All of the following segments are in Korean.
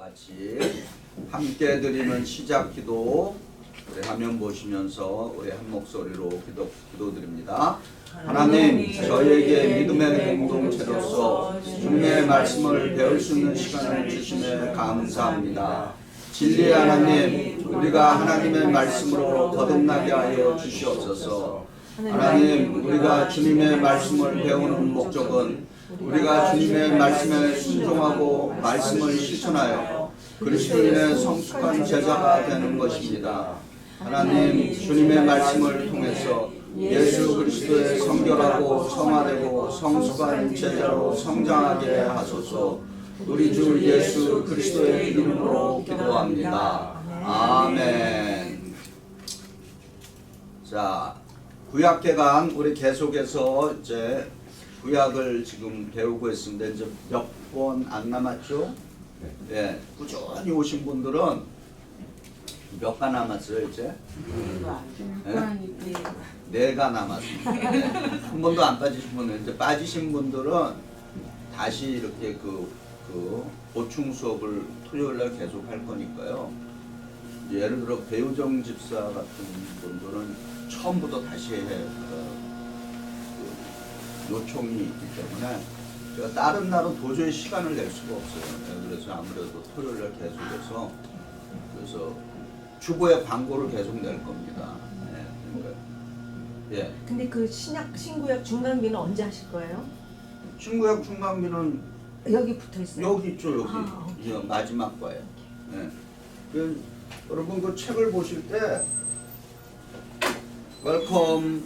같이 함께 드리는 시작 기도 우리 화면 보시면서 우리 한 목소리로 기도드립니다. 하나님, 저희에게 믿음의 공동체로서 주님의 말씀을 배울 수 있는 시간을 주심에 감사합니다. 진리의 하나님, 우리가 하나님의 말씀으로 거듭나게 하여 주시옵소서. 하나님, 우리가 주님의 말씀을 배우는 목적은 우리가 주님의 말씀에 순종하고 말씀을 실천하여 그리스도인의 성숙한 제자가 되는 것입니다. 하나님, 주님의 말씀을 통해서 예수 그리스도의 성결하고 성화되고 성숙한 제자로 성장하게 하소서. 우리 주 예수 그리스도의 이름으로 기도합니다. 아멘. 자, 구약개강 우리 계속해서 이제 구약을 지금 배우고 있습니다. 이제 몇 번 안 남았죠? 네. 꾸준히 오신 분들은 몇 가 남았어요 이제? 네가 남았습니다. 네. 한 번도 안 빠지신 분은 이제 빠지신 분들은 다시 이렇게 그 보충 수업을 토요일날 계속 할 거니까요. 예를 들어 배우정 집사 같은 분들은 처음부터 다시 요청이 있기 때문에 제가 다른 날은 도저히 시간을 낼 수가 없어요. 그래서 아무래도 토요일날 계속해서 그래서 주보에 광고를 계속 낼 겁니다. 네, 그러니까, 예. 근데 그 신구약 중간비는 언제 하실 거예요? 신구약 중간비는 여기 붙어 있어요. 여기 있죠, 여기. 마지막 과에. 네. 여러분 그 책을 보실 때 웰컴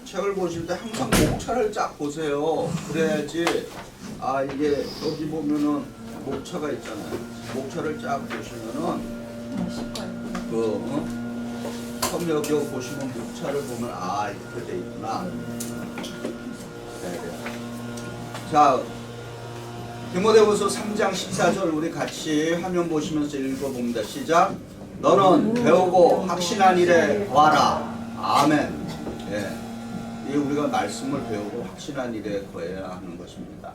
책을 보실 때 항상 목차를 쫙 보세요. 그래야지 이게 여기 보면은 목차가 있잖아요. 목차를 쫙 보시면은 처음 여기 보시면 목차를 보면 이렇게 돼 있구나. 네. 자, 디모데후서 3장 14절 우리 같이 화면 보시면서 읽어봅니다. 시작. 너는 배우고 확신한 일에 거하라. 아멘. 예. 이 우리가 말씀을 배우고 확신한 일에 거해야 하는 것입니다.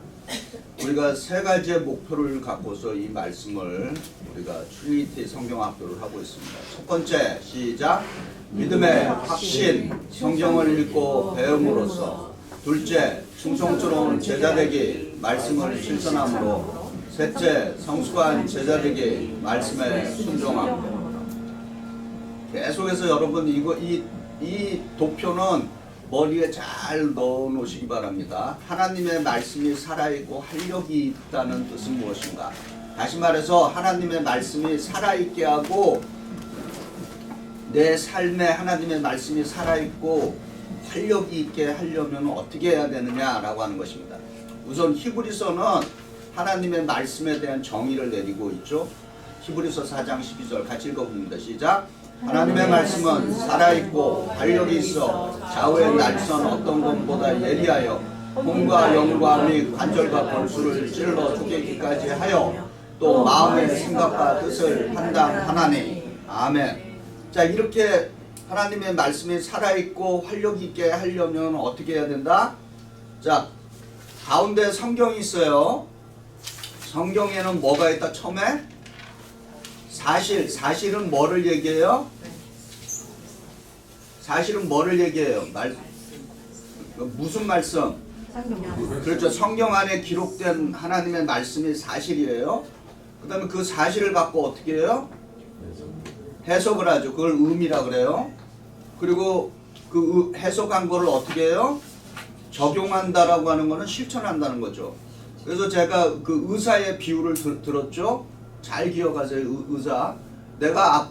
우리가 세 가지의 목표를 갖고서 이 말씀을 우리가 트리니티 성경학교를 하고 있습니다. 첫 번째, 시작. 믿음의 확신, 성경을 읽고 배움으로써. 둘째, 충성스러운 제자되기, 말씀을 실천함으로. 셋째, 성숙한 제자되기, 말씀에 순종함으로. 계속해서 여러분 이 도표는 머리에 잘 넣어 놓으시기 바랍니다. 하나님의 말씀이 살아있고 활력이 있다는 뜻은 무엇인가? 다시 말해서 하나님의 말씀이 살아있게 하고 내 삶에 하나님의 말씀이 살아있고 활력이 있게 하려면 어떻게 해야 되느냐라고 하는 것입니다. 우선 히브리서는 하나님의 말씀에 대한 정의를 내리고 있죠. 히브리서 4장 12절 같이 읽어봅니다. 시작. 하나님의 말씀은 살아있고 활력이 있어 좌우의 날선 어떤 것보다 예리하여 몸과 영과 및 관절과 골수를 찔러 쪼개기까지 하여 또 마음의 생각과 뜻을 판단하나니. 아멘. 자, 이렇게 하나님의 말씀이 살아있고 활력이 있게 하려면 어떻게 해야 된다? 자, 가운데 성경이 있어요. 성경에는 뭐가 있다? 처음에 사실은 뭐를 얘기해요? 사실은 뭐를 얘기해요? 무슨 말씀? 그렇죠. 성경 안에 기록된 하나님의 말씀이 사실이에요. 그 다음에 그 사실을 갖고 어떻게 해요? 해석을 하죠. 그걸 의미라 그래요. 그리고 그 해석한 거를 어떻게 해요? 적용한다라고 하는 거는 실천한다는 거죠. 그래서 제가 그 의사의 비유를 들었죠. 잘 기억하세요. 의사. 내가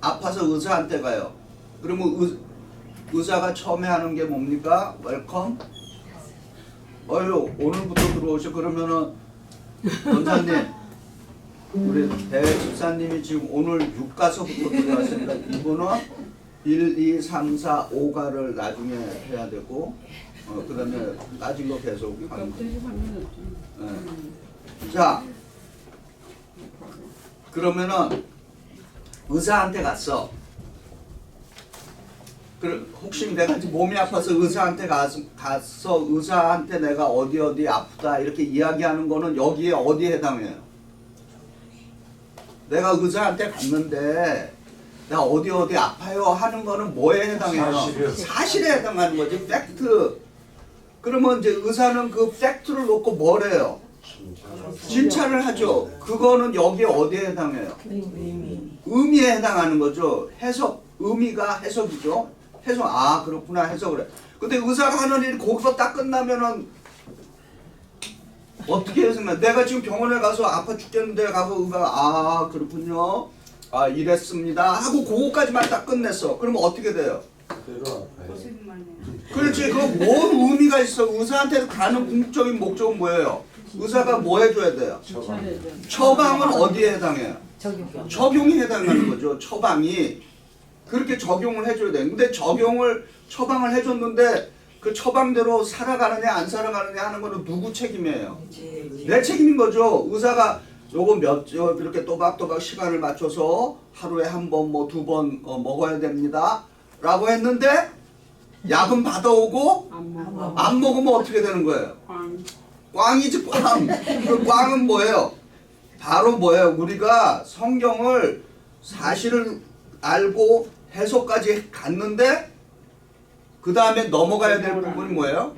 아파서 의사한테 가요. 그러면 의사가 처음에 하는 게 뭡니까? 웰컴. 오늘부터 들어오셔. 그러면은 원사님, 우리 대 집사님이 지금 오늘 6가서부터 들어왔으니까 이분은 1, 2, 3, 4, 5가를 나중에 해야 되고 그 다음에 따진 거 계속 하는 거. 자, 그러면은 의사한테 갔어. 혹시 내가 몸이 아파서 의사한테 가서 의사한테 내가 어디 아프다 이렇게 이야기하는 거는 여기에 어디에 해당해요? 내가 의사한테 갔는데 나 어디 아파요 하는 거는 뭐에 해당해요? 사실이요. 사실에 해당하는 거지. 팩트. 그러면 이제 의사는 그 팩트를 놓고 뭘 해요? 진찰을 하죠. 그거는 여기에 어디에 해당해요? 의미에 해당하는 거죠. 해석, 의미가 해석이죠. 해석, 아 그렇구나 해석을 해. 근데 의사가 하는 일이 거기서 딱 끝나면은 어떻게 해석나? 내가 지금 병원에 가서 아파 죽겠는데 가서 의사가 아 그렇군요. 아 이랬습니다 하고 그거까지만 딱 끝냈어. 그러면 어떻게 돼요? 그렇지. 그건 뭔 의미가 있어? 의사한테 가는 궁극적인 목적은 뭐예요? 의사가 뭐 해줘야 돼요? 처방은 어디에 해당해요? 적용이 해당하는 거죠. 처방이 그렇게 적용을 해줘야 돼. 근데 처방을 해줬는데 그 처방대로 살아가느냐 안 살아가느냐 하는 거는 누구 책임이에요? 내 책임인 거죠. 의사가 요거 이렇게 또박또박 시간을 맞춰서 하루에 한 번 뭐 두 번 먹어야 됩니다 라고 했는데 약은 받아오고 안 먹으면 어떻게 되는 거예요? 꽝이지 꽝. 그 꽝은 뭐예요? 바로 뭐예요? 우리가 성경을 사실을 알고 해석까지 갔는데 그 다음에 넘어가야 될 부분이 뭐예요?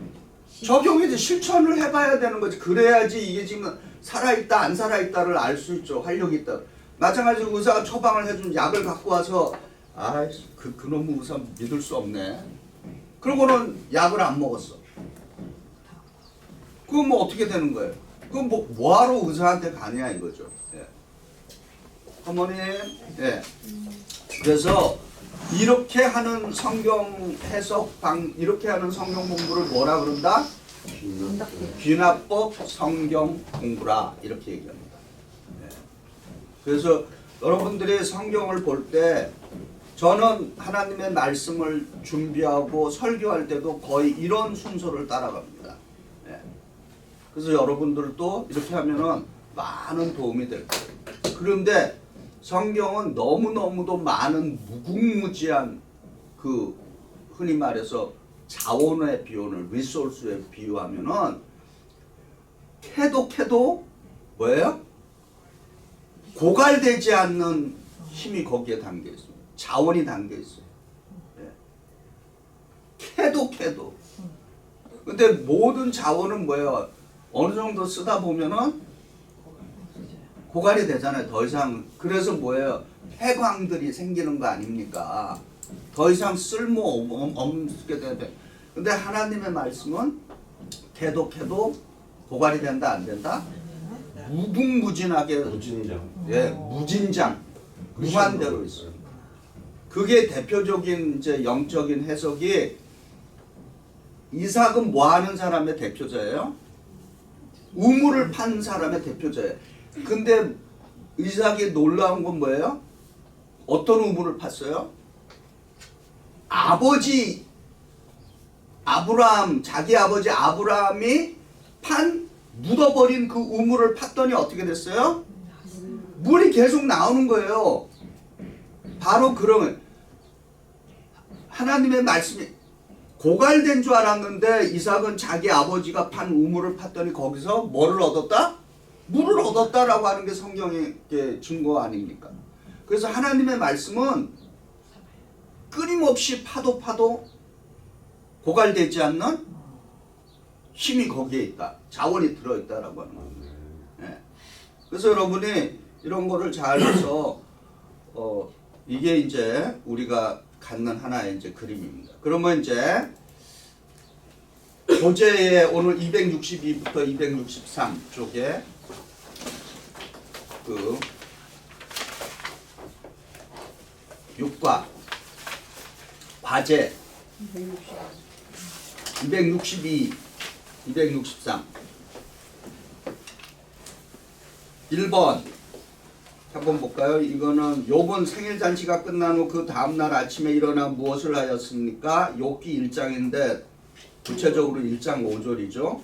적용이지. 실천을 해봐야 되는 거지. 그래야지 이게 지금 살아있다 안 살아있다를 알 수 있죠. 활력이 있다. 마찬가지로 의사가 처방을 해준 약을 갖고 와서 아이씨 그놈의 의사 믿을 수 없네. 그러고는 약을 안 먹었어. 그럼 뭐 어떻게 되는 거예요? 그럼 뭐하러 의사한테 가냐 이거죠. 예. 어머님, 예. 그래서 이렇게 하는 성경 해석 이렇게 하는 성경 공부를 뭐라 그런다? 귀납법 성경 공부라 이렇게 얘기합니다. 예. 그래서 여러분들이 성경을 볼 때 저는 하나님의 말씀을 준비하고 설교할 때도 거의 이런 순서를 따라갑니다. 예. 그래서 여러분들도 이렇게 하면은 많은 도움이 될 거예요. 그런데 성경은 너무너무도 많은 무궁무진한 그 흔히 말해서 자원의 비유를 리소스에 비유하면은 캐도 뭐예요? 고갈되지 않는 힘이 거기에 담겨 있습니다. 자원이 담겨 있어요. 예. 캐도. 근데 모든 자원은 뭐예요? 어느 정도 쓰다 보면은 고갈이 되잖아요. 더 이상. 그래서 뭐예요? 폐광들이 생기는 거 아닙니까? 더 이상 쓸모 없게 되는데. 근데 하나님의 말씀은 캐도 고갈이 된다 안 된다? 무궁무진하게 예, 무진장 무한대로 있어요. 그게 대표적인 이제 영적인 해석이 이삭은 뭐 하는 사람의 대표자예요? 우물을 판 사람의 대표자예요. 근데 이삭이 놀라운 건 뭐예요? 어떤 우물을 팠어요? 자기 아버지 아브라함이 묻어버린 그 우물을 팠더니 어떻게 됐어요? 물이 계속 나오는 거예요. 바로 그러면 하나님의 말씀이 고갈된 줄 알았는데 이삭은 자기 아버지가 판 우물을 팠더니 거기서 뭐를 얻었다? 물을 얻었다라고 하는 게 성경의 증거 아닙니까? 그래서 하나님의 말씀은 끊임없이 파도 고갈되지 않는 힘이 거기에 있다. 자원이 들어있다라고 하는 겁니다. 예. 그래서 여러분이 이런 거를 잘 해서 이게 이제 우리가 갖는 하나의 이제 그림입니다. 그러면 이제 교재에 오늘 262부터 263 쪽에 그 6과 과제 262, 263 1번 한번 볼까요? 이거는 요번 생일잔치가 끝난 후 그 다음날 아침에 일어나 무엇을 하였습니까? 욥기 1장인데 구체적으로 1장 5절이죠.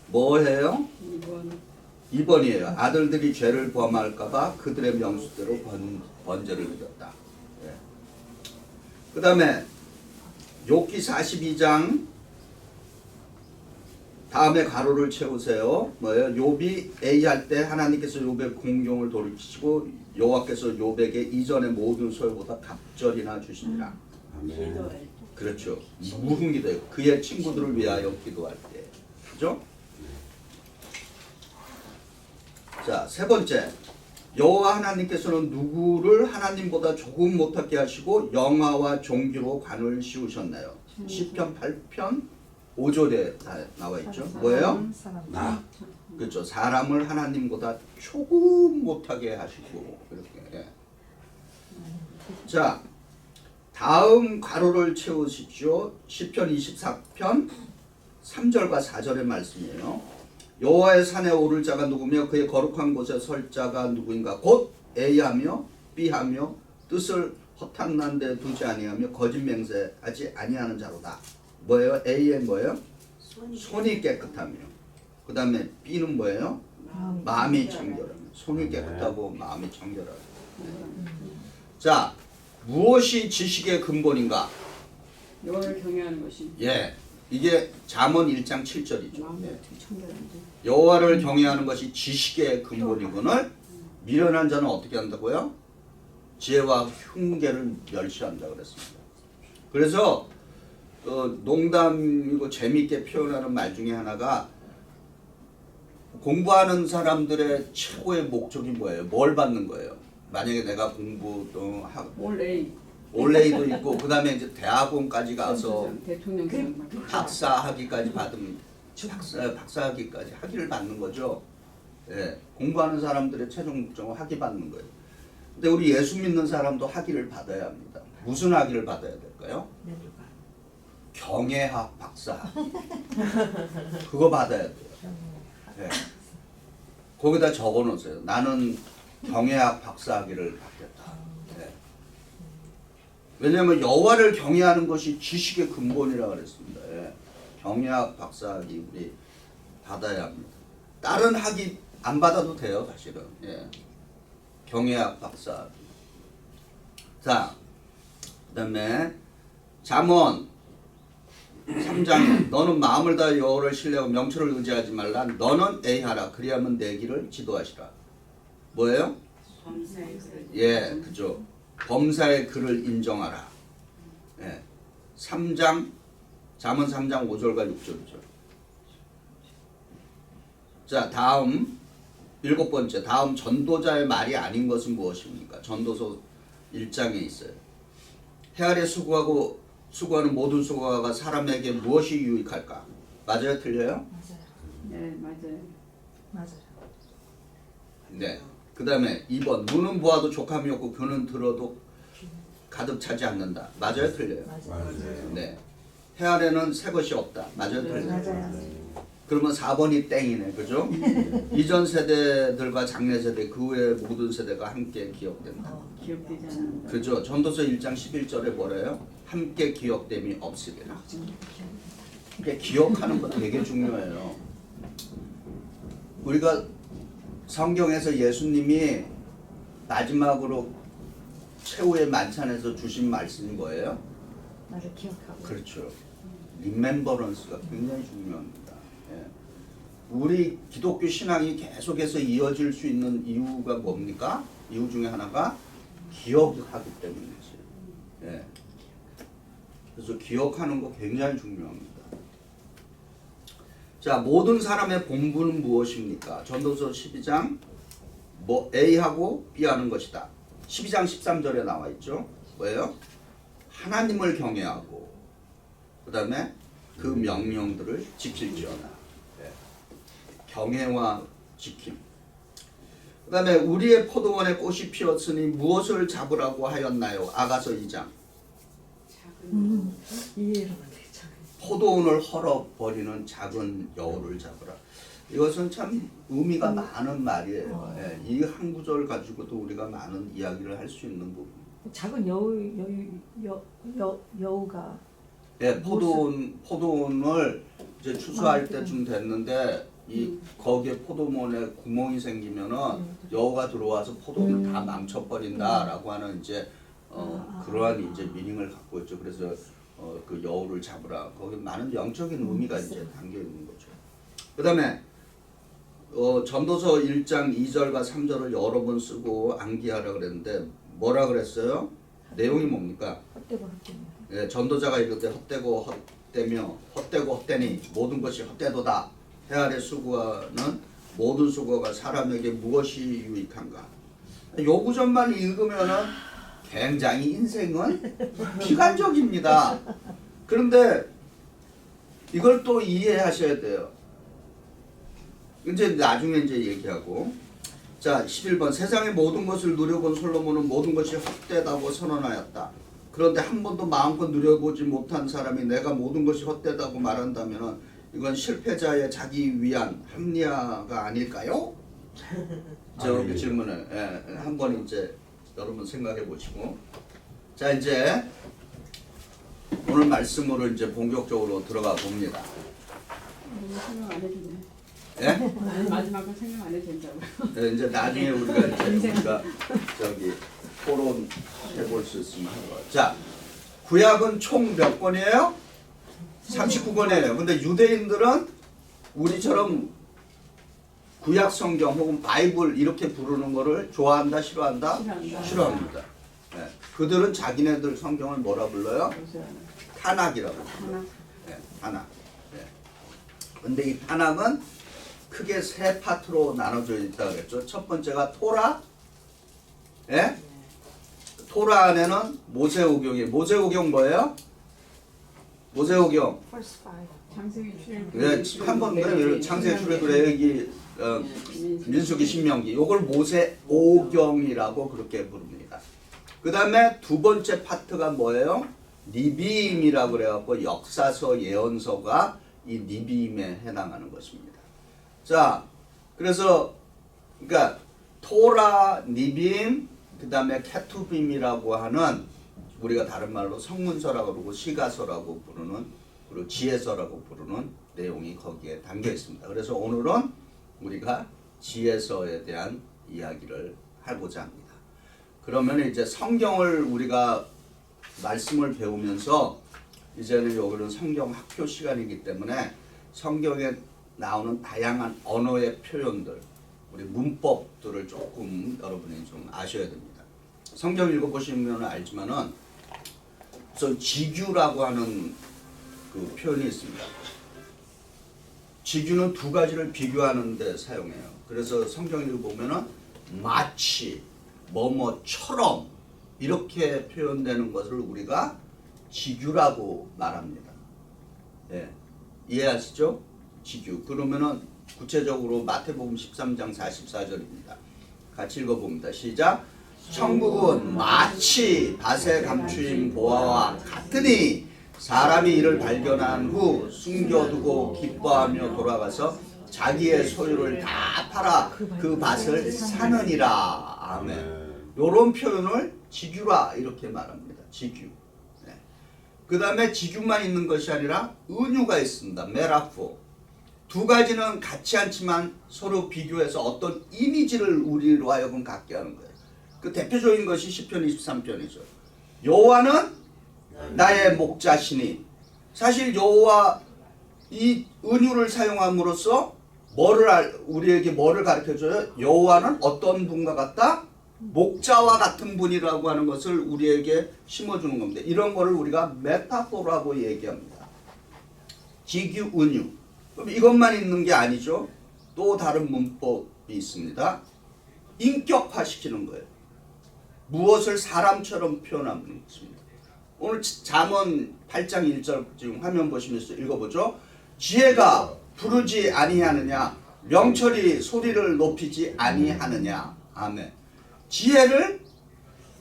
뭐 해요? 2번이에요. 아들들이 죄를 범할까봐 그들의 명수대로 번제를 드렸다. 네. 그 다음에 욥기 42장 다음에 가로를 채우세요. 뭐예요? 욥이 A 할 때 하나님께서 욥의 공경을 돌이키시고 여호와께서 욥에게 이전의 모든 소유보다 갑절이나 주시니라. 기도할 그렇죠. 무슨 기도예요? 그의 친구들을 위하여 기도할 때. 그죠? 자, 세 번째. 여호와 하나님께서는 누구를 하나님보다 조금 못하게 하시고 영화와 종기로 관을 씌우셨나요? 시편 8편 5절에 나와 있죠. 뭐예요? 나. 그렇죠. 사람을 하나님보다 조금 못하게 하시고 이렇게. 자, 다음 가로를 채우십시오. 시편 24편 3절과 4절의 말씀이에요. 여호와의 산에 오를 자가 누구며 그의 거룩한 곳에 설 자가 누구인가? 곧 A하며 B하며 뜻을 허탄난 데 두지 아니하며 거짓 맹세하지 아니하는 자로다. 뭐예요? A의 뭐예요? 손이 깨끗하며. 그 다음에 B는 뭐예요? 마음이 청결하며. 손이 깨끗하고 마음이 청결하며. 자, 무엇이 지식의 근본인가? 여호와를 경외하는 것이 예, 이게 잠언 1장 7절이죠. 마음이 예. 어떻게 청결한데 여호와를 경외하는 것이 지식의 근본이거늘 미련한 자는 어떻게 한다고요? 지혜와 흉계를 멸시한다 그랬습니다. 그래서 농담이고 재미있게 표현하는 말 중에 하나가 공부하는 사람들의 최고의 목적이 뭐예요? 뭘 받는 거예요? 만약에 내가 공부도 하고 올레이 올레이도 있고 그 다음에 이제 대학원까지 가서 대통령 시험 박사학위까지 받으면 박사학위까지 학위를 받는 거죠. 예, 공부하는 사람들의 최종 목적은 학위 받는 거예요. 근데 우리 예수 믿는 사람도 학위를 받아야 합니다. 무슨 학위를 받아야 될까요? 경애학 박사학위. 그거 받아야 돼요. 예. 거기다 적어놓으세요. 나는 경애학 박사학위를 받겠다. 예. 왜냐하면 여호와를 경외하는 것이 지식의 근본이라 그랬습니다. 예. 경외학 박사학위 우리 받아야 합니다. 다른 학위 안 받아도 돼요, 사실은. 예. 경외학 박사학위. 자, 그다음에 잠언 3장 너는 마음을 다해 여호와를 신뢰하고 명철을 의지하지 말라. 너는 A 하라. 그리하면 내 길을 지도하시라. 뭐예요? 예, 그죠. 범사의 글을 인정하라. 예. 3장 잠언 3장 5절과 6절이죠. 자, 다음 7번째. 다음 전도자의 말이 아닌 것은 무엇입니까? 전도서 1장에 있어요. 해 아래 수고하는 모든 수고가 사람에게 무엇이 유익할까? 맞아요? 틀려요? 네 맞아요. 네. 그 다음에 2번 눈은 보아도 족함이 없고 귀는 들어도 가득 차지 않는다. 맞아요? 틀려요? 맞아요. 네. 해 아래는 새 것이 없다. 맞아요? 틀려요? 그러면 4번이 땡이네. 그죠? 이전 세대들과 장래 세대 그 후의 모든 세대가 함께 기억된다. 기억되지 않는다. 그죠? 전도서 1장 11절에 뭐래요? 함께 기억됨이 없으리라. 이게 기억하는 거 되게 중요해요. 우리가 성경에서 예수님이 마지막으로 최후의 만찬에서 주신 말씀이 뭐예요? 나를 기억하고. 그렇죠. 리멤버런스가 굉장히 중요합니다. 예. 우리 기독교 신앙이 계속해서 이어질 수 있는 이유가 뭡니까? 이유 중에 하나가 기억하기 때문이지. 예. 그래서 기억하는 거 굉장히 중요합니다. 자, 모든 사람의 본분은 무엇입니까? 전도서 12장 뭐 A하고 B하는 것이다. 12장 13절에 나와 있죠. 뭐예요? 하나님을 경외하고 그 다음에 그 명령들을 지킬지어다. 네. 경외와 지킴. 그 다음에 우리의 포도원에 꽃이 피었으니 무엇을 잡으라고 하였나요? 아가서 2장. 이해를 안 돼. 포도원을 헐어버리는 작은 여우를 잡으라. 이것은 참 의미가 많은 말이에요. 예, 이 한 구절 가지고도 우리가 많은 이야기를 할 수 있는 부분. 작은 여우가 예, 포도원을 이제 추수할 때쯤 됐는데 이 거기에 포도원에 구멍이 생기면은 여우가 들어와서 포도원을 다 망쳐버린다라고 하는 이제 그러한 이제 미닝을 갖고 있죠. 그래서 그 여우를 잡으라. 거기 많은 영적인 의미가 이제 담겨 있는 거죠. 그 다음에 전도서 1장 2절과 3절을 여러 번 쓰고 암기하라 그랬는데 뭐라 그랬어요? 내용이 뭡니까? 헛되고 헛되며. 예, 전도자가 이럴 때 헛되고 헛되며 헛되고 헛되니 모든 것이 헛되도다. 해 아래 수고하는 모든 수고가 사람에게 무엇이 유익한가? 요 구절만 읽으면은 굉장히 인생은 비관적입니다. 그런데 이걸 또 이해하셔야 돼요. 이제 나중에 이제 얘기하고. 자, 11번. 세상의 모든 것을 누려본 솔로몬은 모든 것이 헛되다고 선언하였다. 그런데 한 번도 마음껏 누려보지 못한 사람이 내가 모든 것이 헛되다고 말한다면 이건 실패자의 자기 위한 합리화가 아닐까요? 저 그 질문을 한번 이제 여러분 생각해 보시고. 자, 이제 오늘 말씀으로 이제 본격적으로 들어가 봅니다. 생각 안 해도 돼. 예? 마지막은 생각 안 해도 된다고. 네, 이제 나중에 우리가 저기 토론해 볼 수 있으면 하는 거예요. 자, 구약은 총 몇 권이에요? 39권이에요. 근데 유대인들은 우리처럼 구약 성경 혹은 바이블 이렇게 부르는 거를 좋아한다, 싫어한다? 싫어합니다. 네. 그들은 자기네들 성경을 뭐라 불러요? 타낙이라고 불러요. 네, 타낙. 네. 근데 이 타낙은 크게 세 파트로 나눠져 있다고 그랬죠. 첫 번째가 토라. 예? 토라 안에는 모세오경이에요. 모세오경 뭐예요? 모세오경. First five. 창세기 출애굽. 네, 한번 창세기 출애굽 레위기 민수기 신명기 요걸 모세오경이라고 그렇게 부릅니다. 그 다음에 두 번째 파트가 뭐예요? 니비임이라고 그래갖고 역사서 예언서가 이 니비임에 해당하는 것입니다. 자, 그래서 그러니까 토라, 니비임, 그 다음에 케투빔이라고 하는 우리가 다른 말로 성문서라고 그러고 시가서라고 부르는 그리고 지혜서라고 부르는 내용이 거기에 담겨 있습니다. 그래서 오늘은 우리가 지혜서에 대한 이야기를 하고자 합니다. 그러면 이제 성경을 우리가 말씀을 배우면서 이제는 여기는 성경 학교 시간이기 때문에 성경에 나오는 다양한 언어의 표현들, 우리 문법들을 조금 여러분이 좀 아셔야 됩니다. 성경 읽어보시면 알지만은 우선 지규라고 하는 그 표현이 있습니다. 지규는 두 가지를 비교하는 데 사용해요. 그래서 성경을 읽어보면은 마치, 뭐뭐처럼 이렇게 표현되는 것을 우리가 지규라고 말합니다. 예, 이해하시죠? 지규. 그러면은 구체적으로 마태복음 13장 44절입니다. 같이 읽어봅니다. 시작. 천국은 마치 밭에 감추인 보화와 같으니 사람이 이를 발견한 후 숨겨두고 기뻐하며 돌아가서 자기의 소유를 다 팔아 그 밭을 사느니라. 아멘. 요런 표현을 지규라 이렇게 말합니다. 지규. 네. 그 다음에 지규만 있는 것이 아니라 은유가 있습니다. 메라포. 두 가지는 같이 않지만 서로 비교해서 어떤 이미지를 우리로 하여금 갖게 하는 거예요. 그 대표적인 것이 시편 23편이죠. 여호와는 나의 목자시니. 사실 여호와 이 은유를 사용함으로써 우리에게 뭐를 가르쳐줘요? 여호와는 어떤 분과 같다? 목자와 같은 분이라고 하는 것을 우리에게 심어주는 겁니다. 이런 거를 우리가 메타포라고 얘기합니다. 지규, 은유. 그럼 이것만 있는 게 아니죠. 또 다른 문법이 있습니다. 인격화시키는 거예요. 무엇을 사람처럼 표현하는 것입니다. 오늘 잠언 8장 1절 지금 화면 보시면서 읽어보죠. 지혜가 부르지 아니하느냐, 명철이 소리를 높이지 아니하느냐. 아멘. 지혜를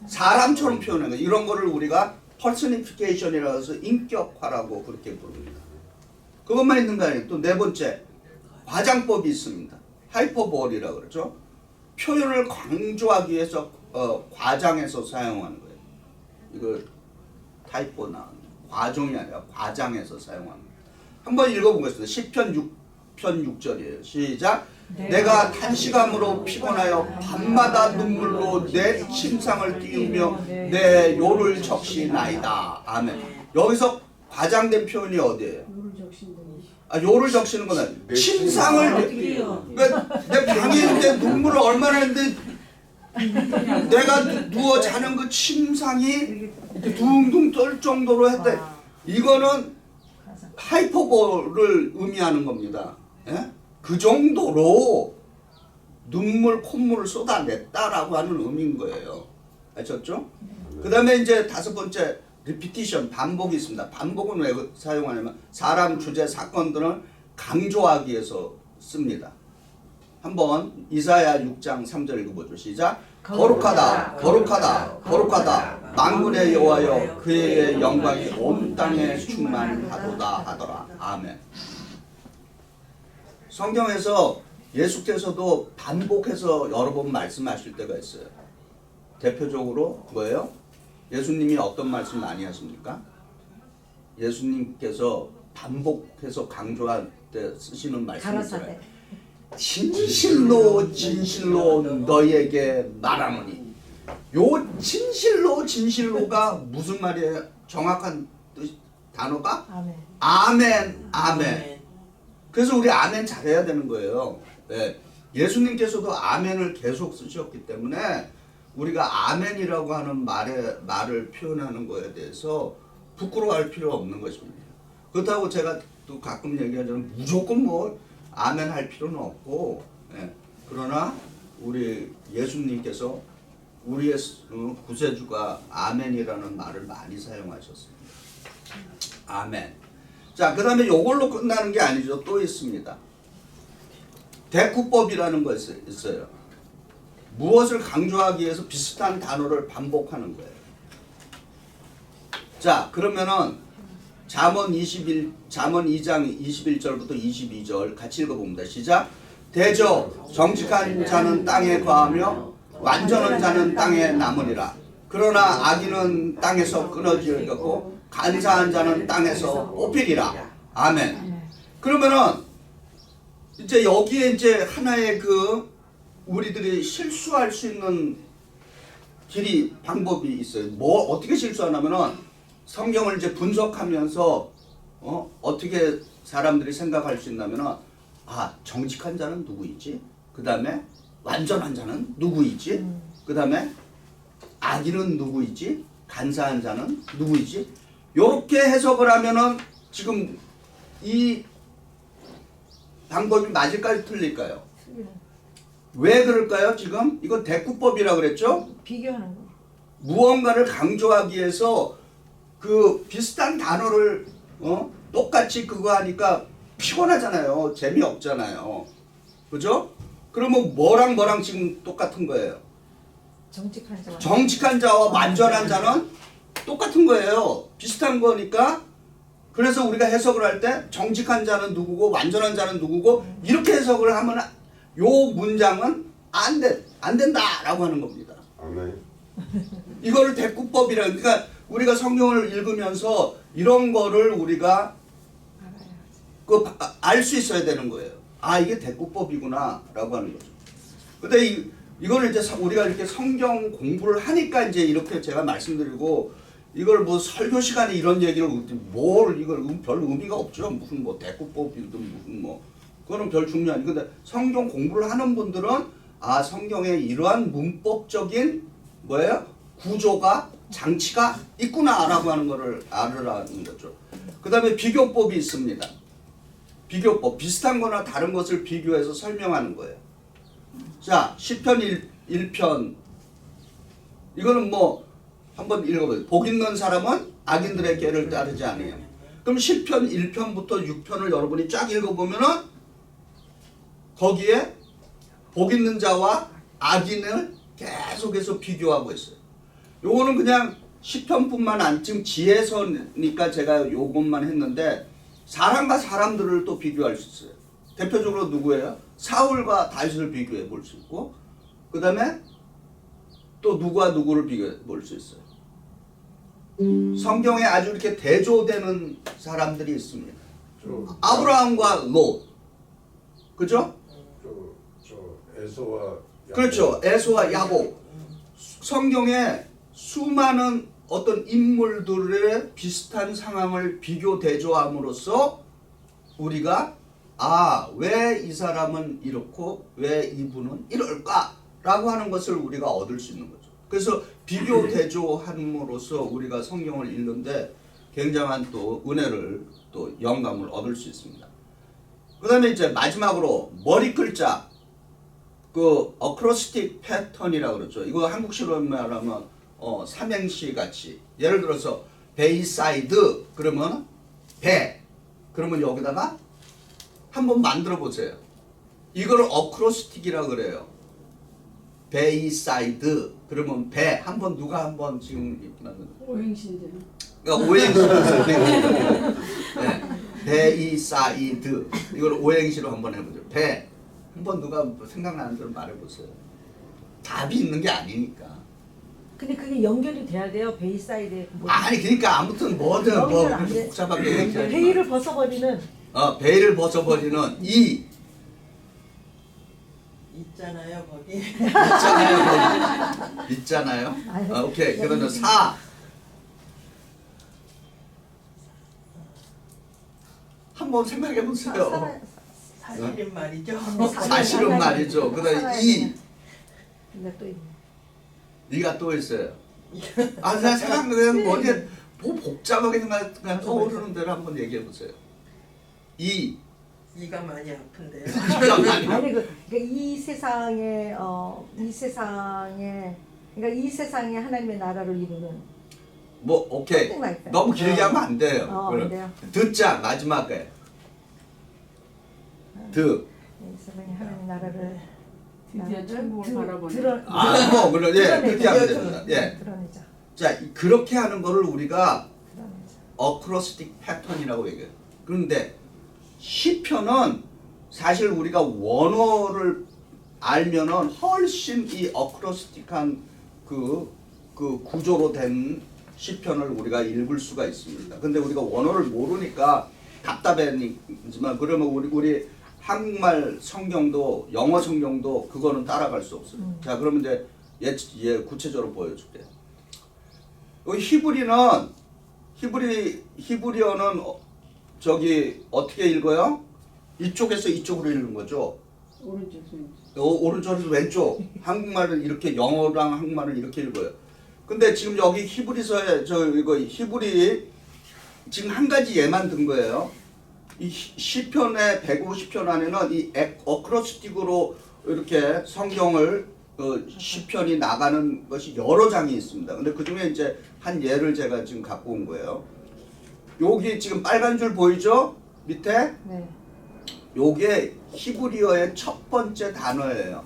사람처럼 표현하는 거예요. 이런 거를 우리가 퍼스니피케이션이라고 해서 인격화라고 그렇게 부릅니다. 그것만 있는 거 아니에요. 또 네 번째, 과장법이 있습니다. 하이퍼볼이라고 그러죠. 표현을 강조하기 위해서 과장해서 사용하는 거예요. 이거 타이포 나온 과정이 아니라 과장해서 사용하는 거예요. 한번 읽어보겠습니다. 시편 6편 6절이에요. 시작. 내가 탄식함으로 피곤하여 밤마다 눈물로 내 침상을 띄우며 내 요를 적시나이다. 아멘. 여기서 과장된 표현이 어디예요? 요를 적시는 거는 침상을 어떻게 해요? 그러니까 내 방에 있는데 눈물을 얼마나 했는데 내가 누워 자는 그 침상이 둥둥 떨 정도로 했대. 이거는 하이퍼볼을 의미하는 겁니다. 예? 그 정도로 눈물, 콧물을 쏟아냈다라고 하는 의미인 거예요. 아셨죠? 그 다음에 이제 다섯 번째 리피티션, 반복이 있습니다. 반복은 왜 사용하냐면 사람, 주제, 사건들을 강조하기 위해서 씁니다. 한번 이사야 6장 3절 읽어보죠. 시작. 거룩하다, 거룩하다, 거룩하다. 만군의 여호와여, 그의 영광이 온 땅에 충만하도다 하더라. 아멘. 성경에서 예수께서도 반복해서 여러 번 말씀하실 때가 있어요. 대표적으로 뭐예요? 예수님이 어떤 말씀 많이 하십니까? 예수님께서 반복해서 강조할 때 쓰시는 말씀이 있어요. 진실로 진실로 너희에게 말하노니. 요 진실로 진실로가 무슨 말이에요? 정확한 단어가? 아멘. 아멘, 아멘. 그래서 우리 아멘 잘해야 되는 거예요. 네. 예수님께서도 아멘을 계속 쓰셨기 때문에 우리가 아멘이라고 하는 말을 표현하는 거에 대해서 부끄러워할 필요 없는 것입니다. 그렇다고 제가 또 가끔 얘기하자면 무조건 뭐 아멘 할 필요는 없고, 예. 그러나 우리 예수님께서 우리의 구세주가 아멘이라는 말을 많이 사용하셨습니다. 아멘. 자, 그 다음에 이걸로 끝나는 게 아니죠. 또 있습니다. 대꾸법이라는 것이 있어요. 무엇을 강조하기 위해서 비슷한 단어를 반복하는 거예요. 자, 그러면은 잠언 2장 21절부터 22절 같이 읽어봅니다. 시작. 대저 정직한 자는 땅에 거하며 완전한 자는 땅에 남으리라. 그러나 악인은 땅에서 끊어지겠고 간사한 자는 땅에서 뽑히리라. 아멘. 그러면은 이제 여기에 이제 하나의 그 우리들이 실수할 수 있는 길이 방법이 있어요. 뭐 어떻게 실수하냐면은 성경을 이제 분석하면서 어떻게 사람들이 생각할 수 있냐면은 정직한 자는 누구이지? 그 다음에 완전한 자는 누구이지? 그 다음에 악인은 누구이지? 간사한 자는 누구이지? 요렇게 해석을 하면은 지금 이 방법이 맞을까요? 틀릴까요? 왜 그럴까요? 지금 이거 대꾸법이라고 그랬죠? 비교하는 거. 무언가를 강조하기 위해서 그 비슷한 단어를 똑같이 그거 하니까 피곤하잖아요. 재미없잖아요. 그죠? 그러면 뭐랑 지금 똑같은 거예요. 정직한 자. 정직한 자와 완전한 자는 똑같은 거예요. 비슷한 거니까. 그래서 우리가 해석을 할 때 정직한 자는 누구고 완전한 자는 누구고 이렇게 해석을 하면 요 문장은 안 된다라고 하는 겁니다. 아멘. 이거를 대꾸법이라. 그러니까 우리가 성경을 읽으면서 이런 거를 우리가 알 수 있어야 되는 거예요. 이게 대꾸법이구나라고 하는 거죠. 근데 이거를 이제 우리가 이렇게 성경 공부를 하니까 이제 이렇게 제가 말씀드리고 이걸 뭐 설교 시간에 이런 얘기를 이걸 별 의미가 없죠. 무슨 뭐 대꾸법이든 무슨 뭐 그거는 별 중요하니. 근데 성경 공부를 하는 분들은 성경에 이러한 문법적인 구조가 장치가 있구나라고 하는 거를 알으라는 거죠. 그 다음에 비교법이 있습니다. 비교법, 비슷한 거나 다른 것을 비교해서 설명하는 거예요. 자, 시편 1편 이거는 뭐 한번 읽어보세요. 복 있는 사람은 악인들의 꾀를 따르지 않아요. 그럼 시편 1편부터 6편을 여러분이 쫙 읽어보면은 거기에 복 있는 자와 악인을 계속해서 비교하고 있어요. 요거는 그냥 시편뿐만 아니라 지금 지혜서니까 제가 요것만 했는데 사람과 사람들을 또 비교할 수 있어요. 대표적으로 누구예요? 사울과 다윗을 비교해 볼 수 있고 그 다음에 또 누구와 누구를 비교해 볼 수 있어요. 성경에 아주 이렇게 대조되는 사람들이 있습니다. 아브라함과 롯, 그죠? 에서와 야곱. 그렇죠. 에서와 야곱. 성경에 수많은 어떤 인물들의 비슷한 상황을 비교 대조함으로써 우리가 왜 이 사람은 이렇고 왜 이분은 이럴까라고 하는 것을 우리가 얻을 수 있는 거죠. 그래서 비교 대조함으로써 우리가 성경을 읽는데 굉장한 또 은혜를 또 영감을 얻을 수 있습니다. 그다음에 이제 마지막으로 머리 글자 그 어크로스틱 패턴이라고 그러죠. 이거 한국식으로 말하면 삼행시 같이 예를 들어서 베이사이드 그러면 배 그러면 여기다가 한번 만들어 보세요. 이거를 어크로스틱이라고 그래요. 베이사이드 그러면 배 한번 누가 한번 지금 오행시인데. 그러니까 오행시로 네. 베이사이드 이걸 오행시로 한번 해보죠. 배 한번 누가 생각나는 대로 말해보세요. 답이 있는 게 아니니까. 근데 그게 연결이 돼야 돼요. 베이사이드에. 아니 그러니까 아무튼 뭐든 뭐 연결 안 돼. 복잡하게 얘기하지 베일을 벗어버리는. 베일을 벗어버리는 이 있잖아요 거기. 있잖아요. 거기. 있잖아요. 오케이. 그러면 사 한번 생각해 보세요. 사실은 말이죠. 사실은 말이죠. 그다음에 이 근데 또 있네. 이가 또 있어요. 나 생각나는 머리에 뭐 복잡하게 그냥 떠오르는 대로 한번 얘기해 보세요. 이 이가 많이 아픈데요. 이가 많이 아니 그러니까 이 세상에 그러니까 이 세상에 하나님의 나라를 이루는. 뭐 오케이. something like that. 너무 길게 하면 안 돼요. 안 돼요. 듣자 마지막에 이 세상에 하나님의 나라를 드디어 천국을 바라보는. 뭐 물론 예 그렇게 하면 됩니다. 예. 드러내자. 자 그렇게 하는 거를 우리가 드러내자. 어크로스틱 패턴이라고 얘기해요. 그런데 시편은 사실 우리가 원어를 알면은 훨씬 이 어크로스틱한 그 구조로 된 시편을 우리가 읽을 수가 있습니다. 근데 우리가 원어를 모르니까 답답하지만 그러면 우리 한국말 성경도 영어 성경도 그거는 따라갈 수 없어요. 자 그러면 이제 구체적으로 보여줄게요. 여기 히브리어는 저기 어떻게 읽어요? 이쪽에서 이쪽으로 읽는 거죠. 오른쪽 손. 오른쪽에서 왼쪽. 한국말은 이렇게 영어랑 한국말은 이렇게 읽어요. 근데 지금 여기 히브리서에 이거 히브리 지금 한 가지 예만 든 거예요. 이 시편의 150편 안에는 이 어크로스틱으로 이렇게 성경을 시편이 나가는 것이 여러 장이 있습니다. 근데 그 중에 이제 한 예를 제가 지금 갖고 온 거예요. 여기 지금 빨간 줄 보이죠? 밑에? 네. 요게 히브리어의 첫 번째 단어예요.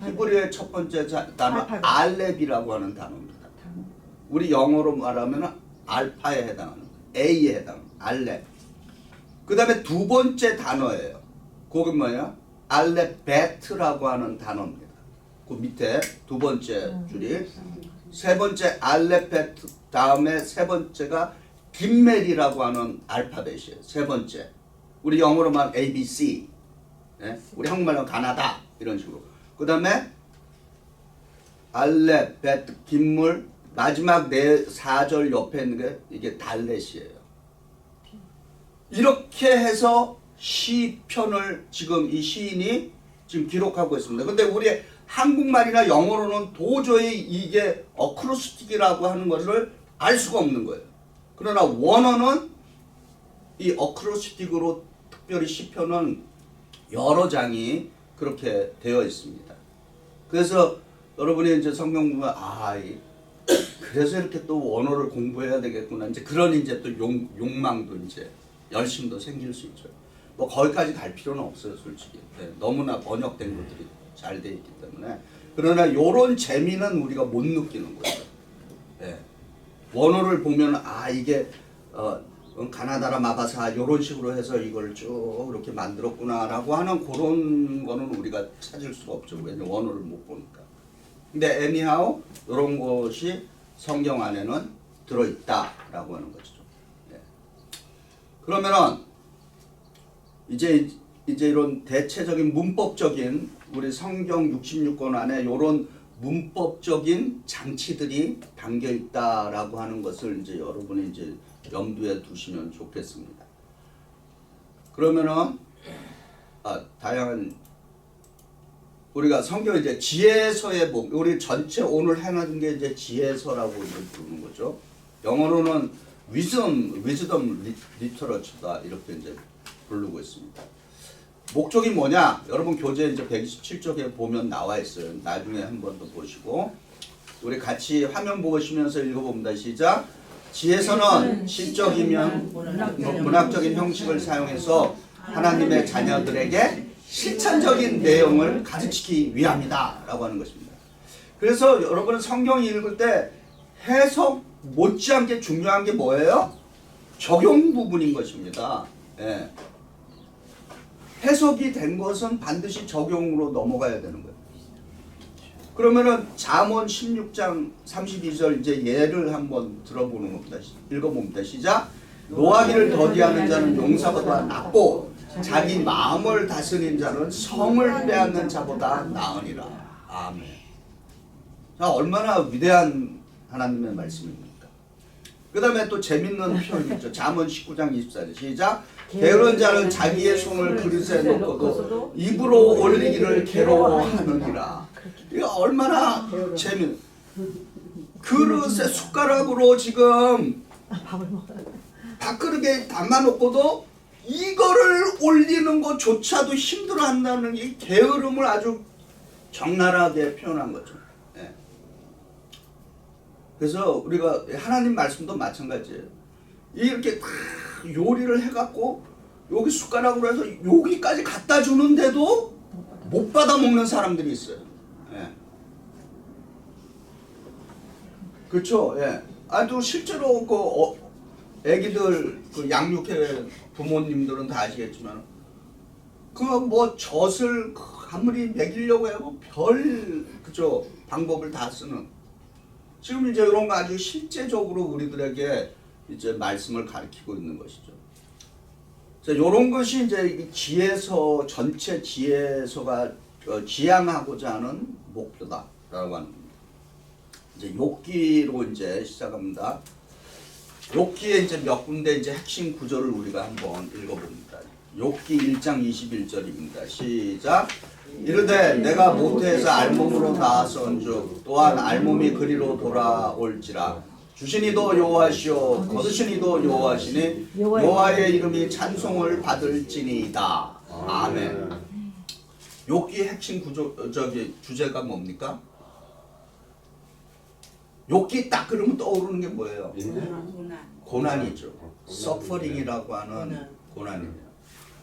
히브리어의 첫 번째 단어 알렙이라고 하는 단어입니다. 우리 영어로 말하면 알파에 해당하는 A에 해당하는 알렙. 그 다음에 두 번째 단어예요. 그게 뭐예요? 알렙베트라고 하는 단어입니다. 그 밑에 두 번째 줄이 세 번째 알렙베트 다음에 세 번째가 김멜이라고 하는 알파벳이에요. 세 번째. 우리 영어로 말하면 ABC. 네? 우리 한국말로 가나다 이런 식으로. 그 다음에 알렙베트 김물 마지막 네 4절 옆에 있는 게 이게 달렛이에요. 이렇게 해서 시편을 지금 이 시인이 지금 기록하고 있습니다. 근데 우리 한국말이나 영어로는 도저히 이게 어크로스틱이라고 하는 것을 알 수가 없는 거예요. 그러나 원어는 이 어크로스틱으로 특별히 시편은 여러 장이 그렇게 되어 있습니다. 그래서 여러분이 이제 성경 보면 그래서 이렇게 또 원어를 공부해야 되겠구나. 이제 그런 이제 또 욕망도 이제 열심도 생길 수 있죠. 뭐 거기까지 갈 필요는 없어요, 솔직히. 네, 너무나 번역된 것들이 잘 돼 있기 때문에. 그러나 요런 재미는 우리가 못 느끼는 거죠. 네. 원어를 보면 이게 가나다라 마바사 요런 식으로 해서 이걸 쭉 이렇게 만들었구나라고 하는 그런 거는 우리가 찾을 수가 없죠. 왜냐면 원어를 못 보니까. 근데 anyhow 이런 것이 성경 안에는 들어있다라고 하는 거죠. 네. 그러면은 이제 이런 대체적인 문법적인 우리 성경 66권 안에 이런 문법적인 장치들이 담겨 있다라고 하는 것을 이제 여러분이 이제 염두에 두시면 좋겠습니다. 그러면은 다양한 우리가 성경 이제 지혜서의 목 우리 전체 오늘 해놓은 게 이제 지혜서라고 이제 부르는 거죠. 영어로는 wisdom 리터러처다 이렇게 이제 부르고 있습니다. 목적이 뭐냐? 여러분 교재 이제 127쪽에 보면 나와 있어요. 나중에 한 번 더 보시고 우리 같이 화면 보시면서 읽어봅니다. 시작. 지혜서는 시적이면 문학적인 형식을 사용해서 하나님의 자녀들에게 실천적인 내용을 가르치기 위함이다 라고 하는 것입니다. 그래서 여러분은 성경 읽을 때 해석 못지않게 중요한 게 뭐예요? 적용 부분인 것입니다. 예. 해석이 된 것은 반드시 적용으로 넘어가야 되는 거예요. 그러면은 잠언 16장 32절 이제 예를 한번 들어보는 겁니다. 읽어봅니다. 시작. 노하기를 더디하는 자는 용사보다 낫고 자기 마음을 다스리는 자는 성을 빼앗는 자보다 나으니라. 아멘. 자, 얼마나 위대한 하나님의 말씀입니까? 그 다음에 또 재밌는 표현이 있죠. 잠언 19장 24절 시작. 게으른 자는 자기의 손을 그릇에 놓고도 입으로 올리기를 괴로워하느니라. 이거 얼마나 재밌는 그릇에 숟가락으로 지금 밥그릇에 담아놓고도 이거를 올리는 것조차도 힘들어한다는 이 게으름을 아주 적나라하게 표현한 거죠. 예. 그래서 우리가 하나님 말씀도 마찬가지예요. 이렇게 다 요리를 해갖고 여기 숟가락으로 해서 여기까지 갖다 주는데도 못 받아 먹는 사람들이 있어요. 예. 그렇죠. 예. 아주 실제로 애기들 양육회 부모님들은 다 아시겠지만 그 뭐 젖을 아무리 먹이려고 해도 그죠 방법을 다 쓰는 지금 이제 이런 거 아주 실제적으로 우리들에게 이제 말씀을 가르치고 있는 것이죠. 자, 이런 것이 이제 이 지혜서 전체 지혜서가 지향하고자 하는 목표다라고 하는 겁니다. 이제 욥기로 이제 시작합니다. 욥기에 이제 몇 군데 이제 핵심 구절을 우리가 한번 읽어봅니다. 욥기 1장 21절입니다. 시작. 이르되 내가 모태에서 알몸으로 나아선즉 또한 알몸이 그리로 돌아올지라. 주시니도 여호와시오 거두시니도 여호와시니 여호와의 이름이 찬송을 받을지니이다. 아멘. 욥기의 핵심 주제가 뭡니까? 욥기 딱 그러면 떠오르는 게 뭐예요? 고난이죠. 서퍼링이라고 하는 고난이에요.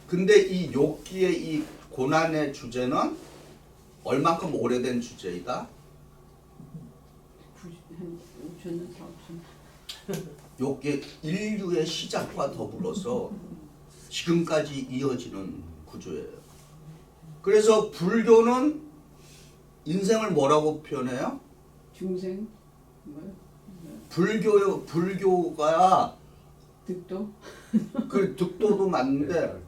근데 이 욥기의 이 고난의 주제는 얼만큼 오래된 주제이다? 욥기 인류의 시작과 더불어서 지금까지 이어지는 구조예요. 그래서 불교는 인생을 뭐라고 표현해요? 중생? 불교가 득도? 그 득도도 맞는데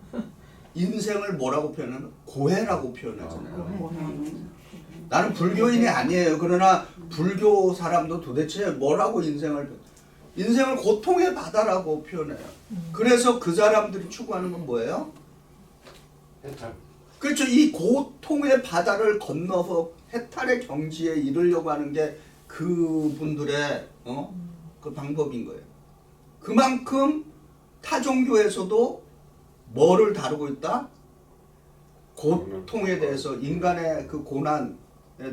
인생을 뭐라고 표현하면 고해라고 표현하잖아요. 나는 불교인이 아니에요. 그러나 불교 사람도 도대체 뭐라고 인생을 고통의 바다라고 표현해요. 그래서 그 사람들이 추구하는 건 뭐예요? 해탈. 그렇죠. 이 고통의 바다를 건너서 해탈의 경지에 이르려고 하는 게 그분들의 그 방법인 거예요. 그만큼 타 종교에서도 뭐를 다루고 있다? 고통에 대해서 인간의 그 고난에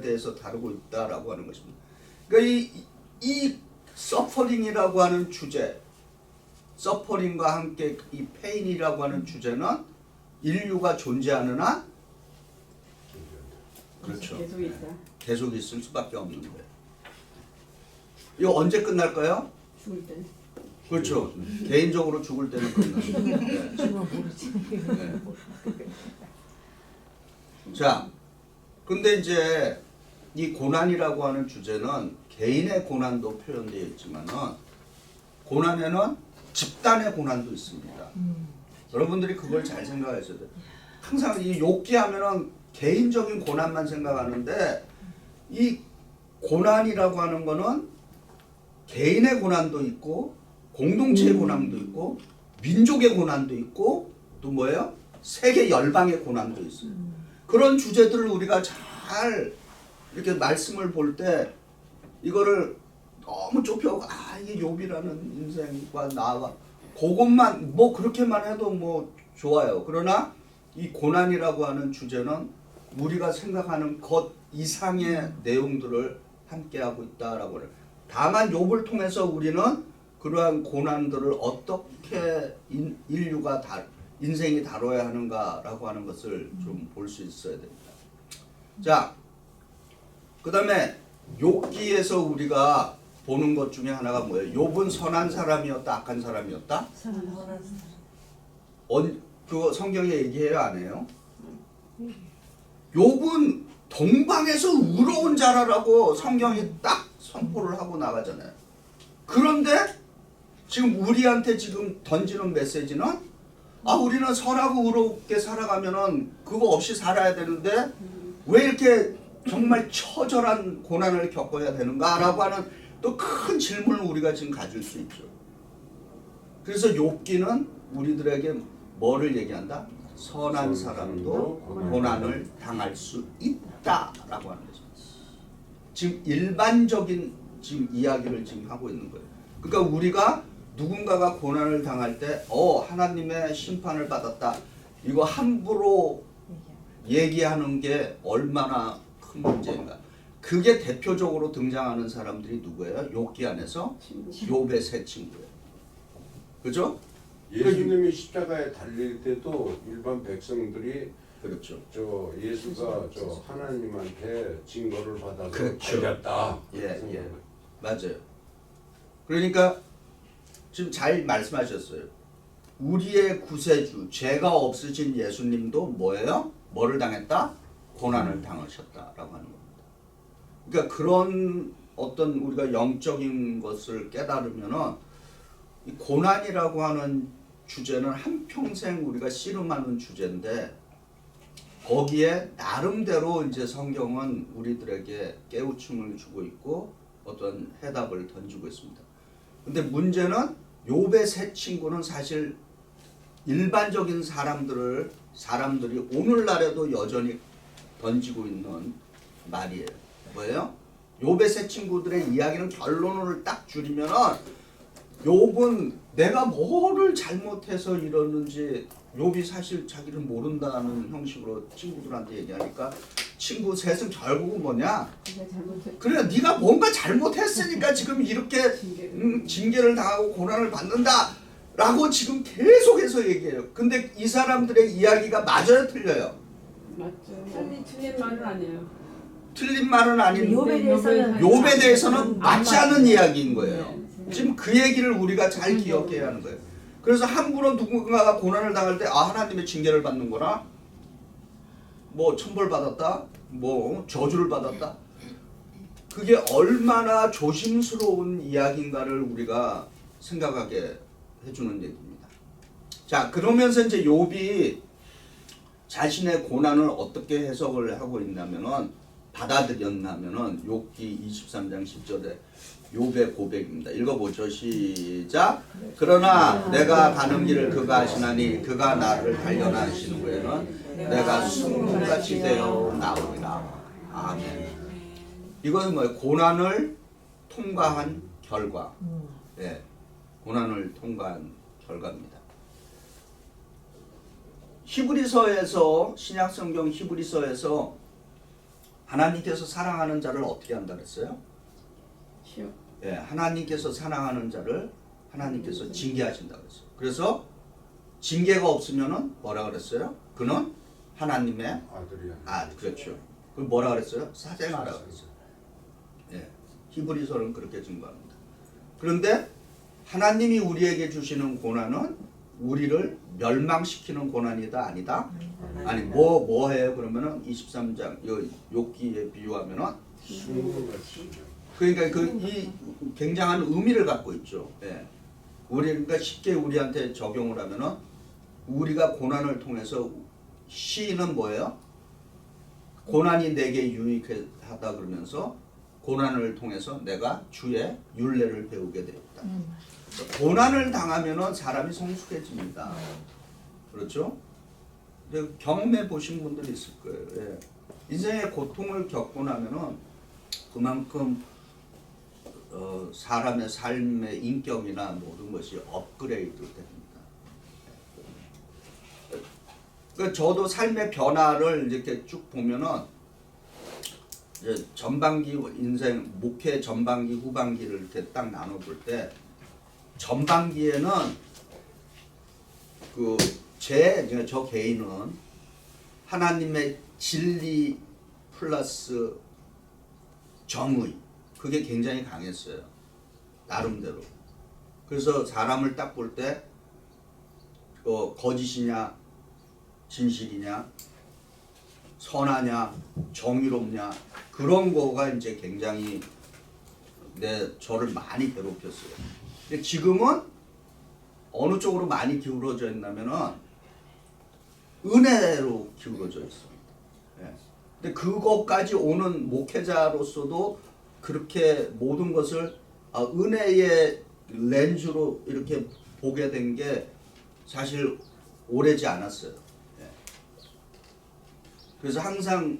대해서 다루고 있다라고 하는 것입니다. 그러니까 이 서퍼링이라고 하는 주제, 서퍼링과 함께 이 페인이라고 하는 주제는 인류가 존재하는 한 그렇죠. 계속 있다. 계속 있을 수밖에 없는 거예요. 이거 언제 끝날까요? 죽을 때. 그렇죠. 개인적으로 죽을 때는 끝나요. 네. 죽으면 모르지. 네. 자, 근데 이제 이 고난이라고 하는 주제는 개인의 고난도 표현되어 있지만은 고난에는 집단의 고난도 있습니다. 여러분들이 그걸 잘 생각하셔야 돼요. 항상 이 욥기 하면은 개인적인 고난만 생각하는데 이 고난이라고 하는 거는 개인의 고난도 있고 공동체의 고난도 있고 민족의 고난도 있고 또 뭐예요? 세계 열방의 고난도 있어요. 그런 주제들을 우리가 잘 이렇게 말씀을 볼 때 이거를 너무 좁혀 이게 욥이라는 인생과 나와 그것만 뭐 그렇게만 해도 뭐 좋아요. 그러나 이 고난이라고 하는 주제는 우리가 생각하는 것 이상의 내용들을 함께하고 있다라고 해요. 다만 욥을 통해서 우리는 그러한 고난들을 어떻게 인류가 인생이 다뤄야 하는가라고 하는 것을 좀 볼 수 있어야 됩니다. 자, 그 다음에 욥기에서 우리가 보는 것 중에 하나가 뭐예요? 욥은 선한 사람이었다, 악한 사람이었다? 그거 성경에 얘기해요, 안 해요? 욥은 동방에서 의로운 자라라고 성경이 딱 선포를 하고 나가잖아요. 그런데 지금 우리한테 지금 던지는 메시지는 우리는 선하고 의롭게 살아가면은 그거 없이 살아야 되는데 왜 이렇게 정말 처절한 고난을 겪어야 되는가라고 하는 또 큰 질문을 우리가 지금 가질 수 있죠. 그래서 욥기는 우리들에게 뭐를 얘기한다? 선한 사람도 고난을 당할 수 있다라고 하는 거죠. 지금 일반적인 지금 이야기를 지금 하고 있는 거예요. 그러니까 우리가 누군가가 고난을 당할 때 하나님의 심판을 받았다. 이거 함부로 얘기하는 게 얼마나 큰 문제인가. 그게 대표적으로 등장하는 사람들이 누구예요? 욥기 안에서 욥의 세 친구예요. 그죠? 예수님이 십자가에 달릴 때도 일반 백성들이 그렇죠. 저 예수가 저 하나님한테 증거를 받아서 그렇죠. 달렸다. 예. 맞아요. 그러니까 지금 잘 말씀하셨어요. 우리의 구세주, 죄가 없으신 예수님도 뭐예요? 뭐를 당했다? 고난을 당하셨다라고 하는 겁니다. 그러니까 그런 어떤 우리가 영적인 것을 깨달으면은 이 고난이라고 하는 주제는 한평생 우리가 씨름하는 주제인데 거기에 나름대로 이제 성경은 우리들에게 깨우침을 주고 있고 어떤 해답을 던지고 있습니다. 근데 문제는 욥의 세 친구는 사실 일반적인 사람들이 오늘날에도 여전히 던지고 있는 말이에요. 뭐예요? 욥의 세 친구들의 이야기는 결론을 딱 줄이면은 욥은 내가 뭐를 잘못해서 이러는지 욥이 사실 자기를 모른다는 형식으로 친구들한테 얘기하니까 친구 셋은 결국은 뭐냐? 그래 네가 뭔가 잘못했으니까 지금 이렇게 징계를 당하고 고난을 받는다라고 지금 계속해서 얘기해요. 근데 이 사람들의 이야기가 맞아요, 틀려요? 맞죠. 틀린 말은 아니에요. 틀린 말은 아닌 욥에 대해서는 맞지 않은 이야기인 거예요. 지금 그 얘기를 우리가 잘 기억해야 하는 거예요. 그래서 함부로 누군가가 고난을 당할 때 하나님의 징계를 받는거나 뭐 천벌 받았다, 뭐 저주를 받았다. 그게 얼마나 조심스러운 이야기인가를 우리가 생각하게 해주는 얘기입니다. 자, 그러면서 이제 욥이 자신의 고난을 어떻게 해석을 하고 있냐면은 받아들였냐면은 욥기 23장 10절에 욥의 고백입니다. 읽어보죠. 시작. 그러나 내가 가는 길을 그가 아시나니 그가 나를 단련하신 후에는 내가 순금같이 되어 나오리라. 아멘. 이것은 뭐예요? 고난을 통과한 결과. 예, 고난을 통과한 결과입니다. 히브리서에서 신약성경 히브리서에서 하나님께서 사랑하는 자를 어떻게 한다 그랬어요? 예, 하나님께서 사랑하는 자를 하나님께서 징계하신다 그랬어요. 그래서 징계가 없으면은 뭐라 그랬어요? 그는 하나님의 아들이야. 그렇죠. 그 뭐라 그랬어요? 사생아라 그랬어요. 예, 히브리서는 그렇게 증거합니다. 그런데 하나님이 우리에게 주시는 고난은 우리를 멸망시키는 고난이다 아니다? 아니 뭐 해요? 그러면은 23장 욥기에 비유하면은 그러니까 이 굉장한 의미를 갖고 있죠. 예. 그러니까 쉽게 우리한테 적용을 하면은 우리가 고난을 통해서 시인은 뭐예요? 고난이 내게 유익하다 그러면서 고난을 통해서 내가 주의 율례를 배우게 되었다. 고난을 당하면은 사람이 성숙해집니다. 그렇죠? 근데 경험해 보신 분들이 있을 거예요. 예. 인생의 고통을 겪고 나면은 그만큼 사람의 삶의 인격이나 모든 것이 업그레이드 됩니다. 그 저도 삶의 변화를 이렇게 쭉 보면은 이제 전반기 인생 목회 전반기 후반기를 이렇게 딱 나눠볼 때 전반기에는 저 개인은 하나님의 진리 플러스 정의 그게 굉장히 강했어요. 나름대로. 그래서 사람을 딱 볼 때 거짓이냐 진실이냐 선하냐 정의롭냐 그런 거가 이제 굉장히 저를 많이 괴롭혔어요. 근데 지금은 어느 쪽으로 많이 기울어져 있냐면은 은혜로 기울어져 있습니다. 예. 근데 그것까지 오는 목회자로서도 그렇게 모든 것을 은혜의 렌즈로 이렇게 보게 된 게 사실 오래지 않았어요. 예. 그래서 항상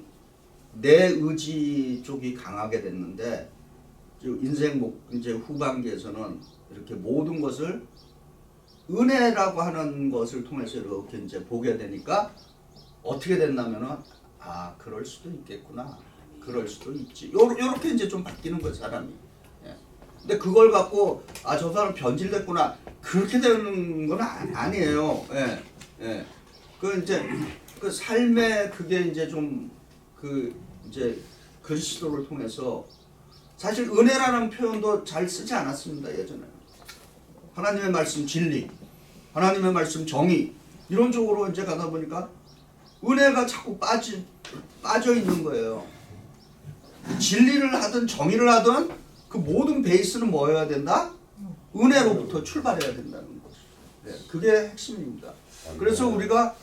내 의지 쪽이 강하게 됐는데 인생 이제 후반기에서는 이렇게 모든 것을 은혜라고 하는 것을 통해서 이렇게 이제 보게 되니까 어떻게 됐냐면은 그럴 수도 있겠구나. 그럴 수도 있지. 요렇게 이제 좀 바뀌는 거예요, 사람이. 예. 근데 그걸 갖고 저 사람 변질됐구나. 그렇게 되는 건 아니에요. 예. 예. 그 이제 그 삶의 그게 이제 좀 이제 그리스도를 통해서 사실 은혜라는 표현도 잘 쓰지 않았습니다, 예전에. 하나님의 말씀 진리, 하나님의 말씀 정의 이런 쪽으로 이제 가다 보니까 은혜가 자꾸 빠져 있는 거예요. 진리를 하든 정의를 하든 그 모든 베이스는 뭐여야 된다? 은혜로부터 출발해야 된다는 거죠. 네, 그게 핵심입니다. 그래서 우리가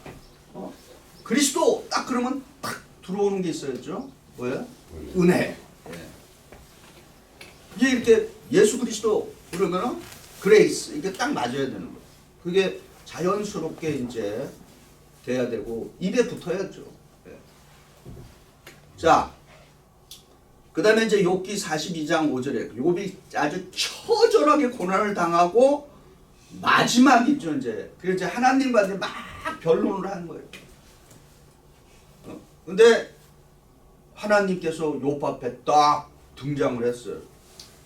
그리스도 딱 그러면 딱 들어오는 게 있어야죠. 뭐예요? 은혜. 네. 이게 이렇게 예수 그리스도 그러면은 그레이스 이게 딱 맞아야 되는 거예요. 그게 자연스럽게 이제 돼야 되고 입에 붙어야죠. 네. 자, 그 다음에 이제 욥기 42장 5절에 욥이 아주 처절하게 고난을 당하고 마지막이죠 이제. 그래서 이제 하나님과 이제 막 변론을 하는 거예요. 근데 하나님께서 욥 앞에 딱 등장을 했어요.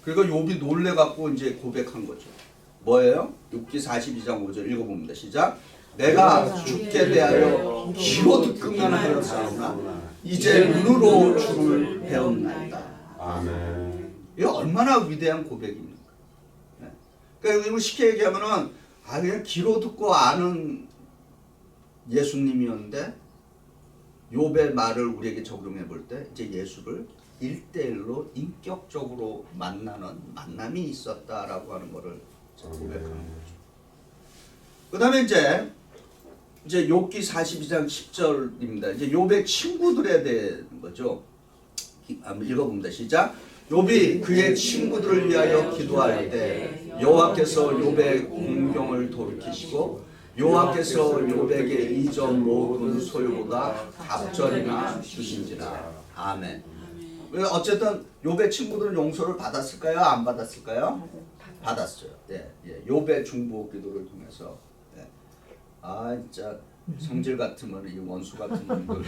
그리고 욥이 놀래갖고 이제 고백한 거죠. 뭐예요? 욥기 42장 5절 읽어봅니다. 시작. 내가 죽게 대하여 기로듣기만 하였사오나 이제 눈으로 주를 배웠나이다. 아멘. 이게 얼마나 위대한 고백입니까? 네. 그러니까 이거 쉽게 얘기하면은 그냥 귀로 듣고 아는 예수님이었는데 욥의 말을 우리에게 적용해 볼 때 이제 예수를 1대1로 인격적으로 만나는 만남이 있었다라고 하는 것을 고백하는 거죠. 그 다음에 이제 욥기 42장 10절입니다. 이제 욥의 친구들에 대한 거죠. 한번 읽어봅니다. 시작. 욥이 그의 친구들을 위하여 기도할 때 여호와께서 욥의 공경을 돌이키시고 여호와께서 욥에게 이전 모든 소유보다 갑절이나 주신지라. 아멘. 어쨌든 욥의 친구들은 용서를 받았을까요? 안 받았을까요? 받았어요. 네, 예, 욥의 중보 기도를 통해서. 네. 진짜 성질 같으면 이 원수 같은 분들.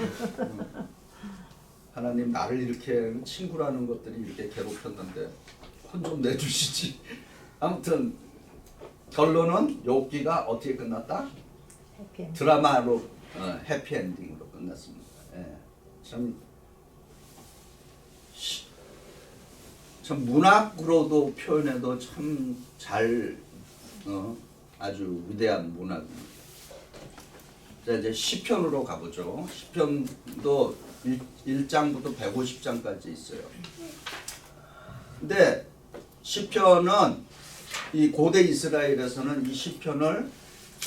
하나님 나를 이렇게 친구라는 것들이 이렇게 괴롭혔는데 혼 좀 내주시지. 아무튼 결론은 욥기가 어떻게 끝났다? 드라마로 해피엔딩으로 끝났습니다. 예. 참 문학으로도 표현해도 참 잘 아주 위대한 문학입니다. 자 이제 시편으로 가보죠. 시편도 1장부터 150장까지 있어요. 근데 시편은 이 고대 이스라엘에서는 이 시편을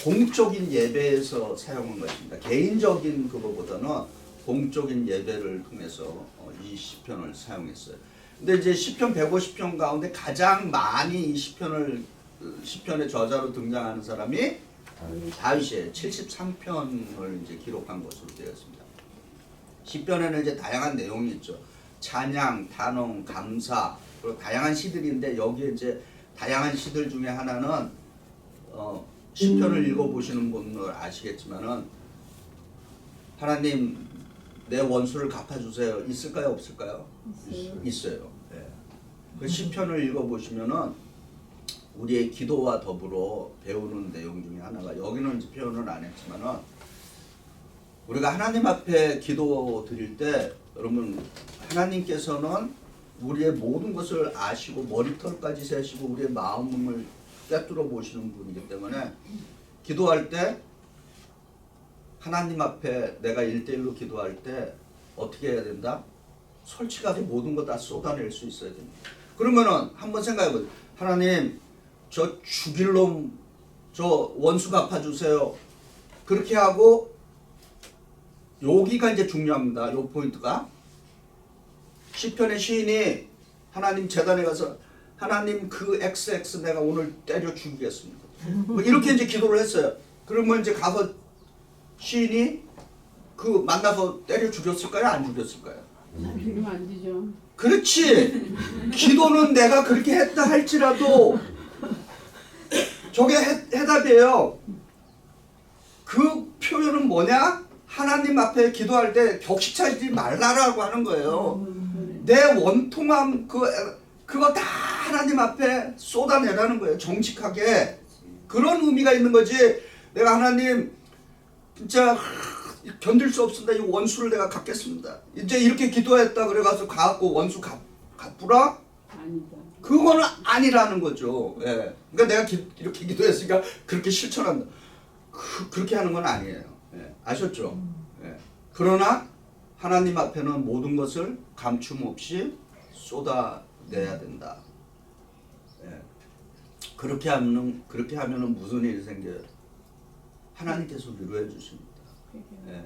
공적인 예배에서 사용한 것입니다. 개인적인 그거보다는 공적인 예배를 통해서 이 시편을 사용했어요. 근데 이제 시편 150편 가운데 가장 많이 이 시편의 저자로 등장하는 사람이 다윗이 73편을 이제 기록한 것으로 되어 있습니다. 시편에는 이제 다양한 내용이 있죠. 찬양, 단언, 감사, 그리고 다양한 시들인데 여기에 이제 다양한 시들 중에 하나는 시편을 읽어보시는 분들 아시겠지만은 하나님 내 원수를 갚아주세요. 있을까요, 없을까요? 있어요. 네. 그 시편을 읽어보시면은 우리의 기도와 더불어 배우는 내용 중에 하나가 여기는 이제 표현을 안 했지만은 우리가 하나님 앞에 기도 드릴 때 여러분 하나님께서는 우리의 모든 것을 아시고 머리털까지 세시고 우리의 마음을 꿰뚫어 보시는 분이기 때문에 기도할 때 하나님 앞에 내가 1대1로 기도할 때 어떻게 해야 된다? 솔직하게 모든 거 다 쏟아낼 수 있어야 됩니다. 그러면은 한번 생각해 보세요. 하나님 저 죽일 놈 저 원수 갚아주세요. 그렇게 하고 여기가 이제 중요합니다. 요 포인트가 시편의 시인이 하나님 제단에 가서 하나님 그 XX 내가 오늘 때려 죽이겠습니다. 뭐 이렇게 이제 기도를 했어요. 그러면 이제 가서 시인이 그 만나서 때려 죽였을까요? 안 죽였을까요? 죽이면 안 되죠. 그렇지. 기도는 내가 그렇게 했다 할지라도 저게 해답이에요. 그 표현은 뭐냐? 하나님 앞에 기도할 때 격식차리지 말라라고 하는 거예요. 내 원통함 그거 다 하나님 앞에 쏟아내라는 거예요. 정직하게. 그런 의미가 있는 거지. 내가 하나님 진짜 견딜 수 없습니다. 이 원수를 내가 갚겠습니다. 이제 이렇게 기도했다 그래가지고 가갖고 원수 갚으라? 아니다. 그거는 아니라는 거죠. 예. 그러니까 내가 이렇게 기도했으니까 그렇게 실천한다. 그렇게 하는 건 아니에요. 예. 아셨죠? 예. 그러나 하나님 앞에는 모든 것을 감춤 없이 쏟아내야 된다. 예. 그렇게 하면은 무슨 일이 생겨요? 하나님께서 위로해 주십니다. 예.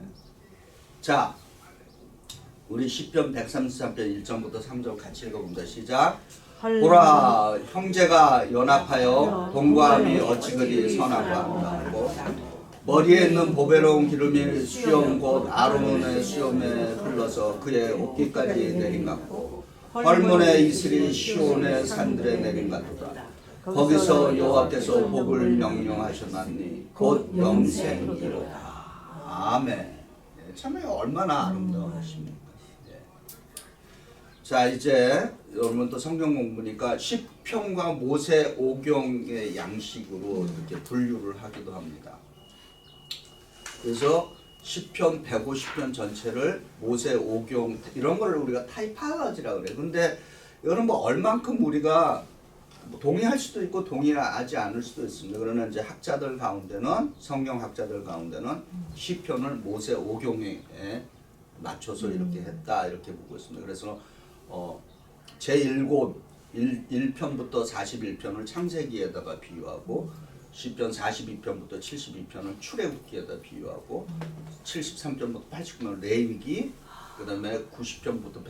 자, 우리 시편 133편 1절부터 3절 같이 읽어봅니다. 시작. 보라, 형제가 연합하여 동거함이 어찌 그리 선하고 하고 머리에 있는 보배로운 기름이 수염 곧 아론의 수염에 흘러서 그의 옷깃까지 내린 같고 헐몬의 이슬이 시온의 산들에 내린 같도다. 거기서 여호와께서 복을 명령하셨나니 곧 영생이로다. 아멘. 참 얼마나 아름다우십니까. 자, 이제 여러분 또 성경 공부니까 시편과 모세 오경의 양식으로 이렇게 분류를 하기도 합니다. 그래서 시편 150편 전체를 모세 오경 이런 거를 우리가 타이팔러지라고 그래요. 근데 여러분 얼만큼 우리가 동의할 수도 있고 동의하지 않을 수도 있습니다. 그러나 이제 학자들 가운데는 성경 학자들 가운데는 시편을 모세 오경에 맞춰서 이렇게 했다 이렇게 보고 있습니다. 그래서 제1곳 1편부터 41편을 창세기에다가 비유하고 시편 42편부터 72편을 출애굽기에다 비유하고 73편부터 89편 레위기 그 다음에 90편부터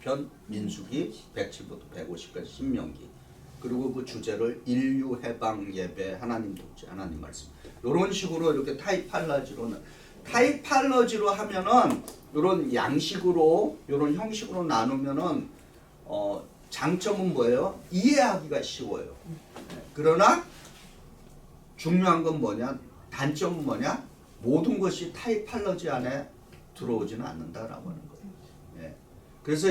100편 민수기 107부터 150까지 신명기 그리고 그 주제를 인류 해방 예배 하나님 독재 하나님 말씀 이런 식으로 이렇게 타이팔러지로 하면은 이런 양식으로 이런 형식으로 나누면은 장점은 뭐예요? 이해하기가 쉬워요. 그러나 중요한 건 뭐냐? 단점은 뭐냐? 모든 것이 타이팔러지 안에 들어오지는 않는다라고 하는 거예요. 예. 그래서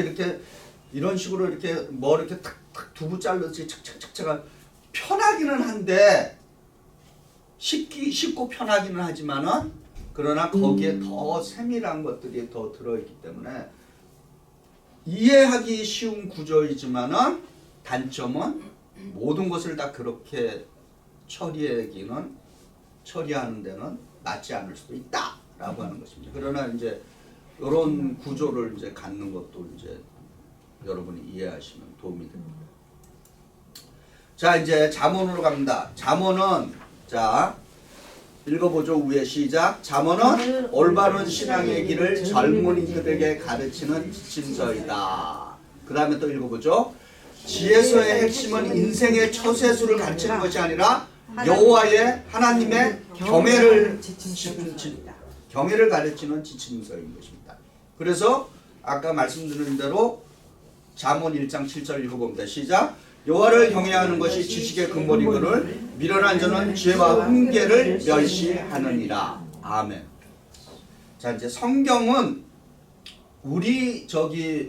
이런 식으로 이렇게 이렇게 탁탁 두부 잘라서 착착착착 편하기는 한데 쉽고 편하기는 하지만은 그러나 거기에 더 세밀한 것들이 더 들어있기 때문에 이해하기 쉬운 구조이지만은 단점은 모든 것을 다 그렇게 처리하는 데는 맞지 않을 수도 있다라고 하는 것입니다. 그러나 이제 이런 구조를 이제 갖는 것도 이제 여러분이 이해하시면 도움이 됩니다. 자, 이제 잠언으로 갑니다. 잠언은 자 읽어보죠. 위에 시작. 잠언은 올바른 신앙의 길을 젊은이들에게 가르치는 지침서이다. 그 다음에 또 읽어보죠. 지혜서의 핵심은 인생의 처세술을 가르치는 것이 아니라 여호와의 하나님의 경외를 지침서입니다. 경외를 가르치는 지침서인 것입니다. 그래서 아까 말씀드린 대로 잠언 1장 7절 읽어봅니다. 시작. 여호와를 경외하는 것이 지식의 근본이거늘 미련한 자는 지혜와 훈계를 멸시하느니라. 아멘. 자, 이제 성경은 우리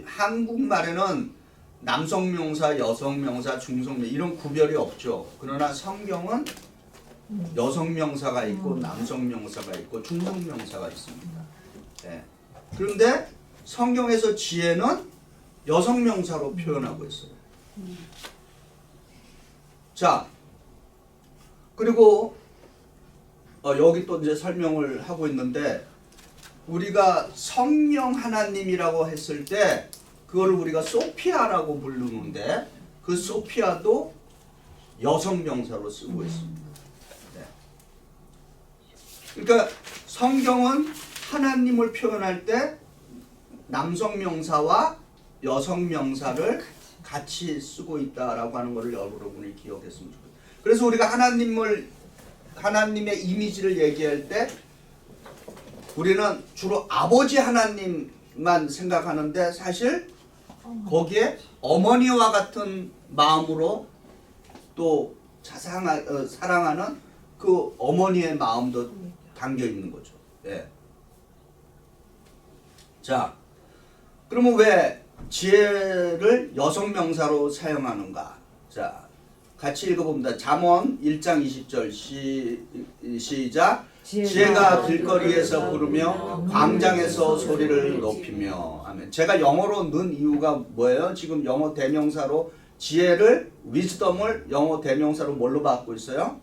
한국말에는 남성명사, 여성명사, 중성명사 이런 구별이 없죠. 그러나 성경은 여성명사가 있고 남성명사가 있고 중성명사가 있습니다. 네. 그런데 성경에서 지혜는 여성명사로 표현하고 있어요. 자, 그리고 여기 또 이제 설명을 하고 있는데 우리가 성령 하나님이라고 했을 때 그걸 우리가 소피아라고 부르는데 그 소피아도 여성 명사로 쓰고 있습니다. 네. 그러니까 성경은 하나님을 표현할 때 남성 명사와 여성 명사를 같이 쓰고 있다라고 하는 것을 여러분이 기억했으면 좋겠어요. 그래서 우리가 하나님의 이미지를 얘기할 때 우리는 주로 아버지 하나님만 생각하는데 사실 거기에 어머니와 같은 마음으로 또 사랑하는 그 어머니의 마음도 담겨 있는 거죠. 예. 자, 그러면 왜 지혜를 여성 명사로 사용하는가? 자, 같이 읽어봅니다. 잠언 1장 20절 시작. 지혜가 길거리에서 부르며 광장에서 소리를 높이며. 아멘. 제가 영어로 넣은 이유가 뭐예요? 지금 영어 대명사로 지혜를 wisdom을 영어 대명사로 뭘로 바꾸고 있어요?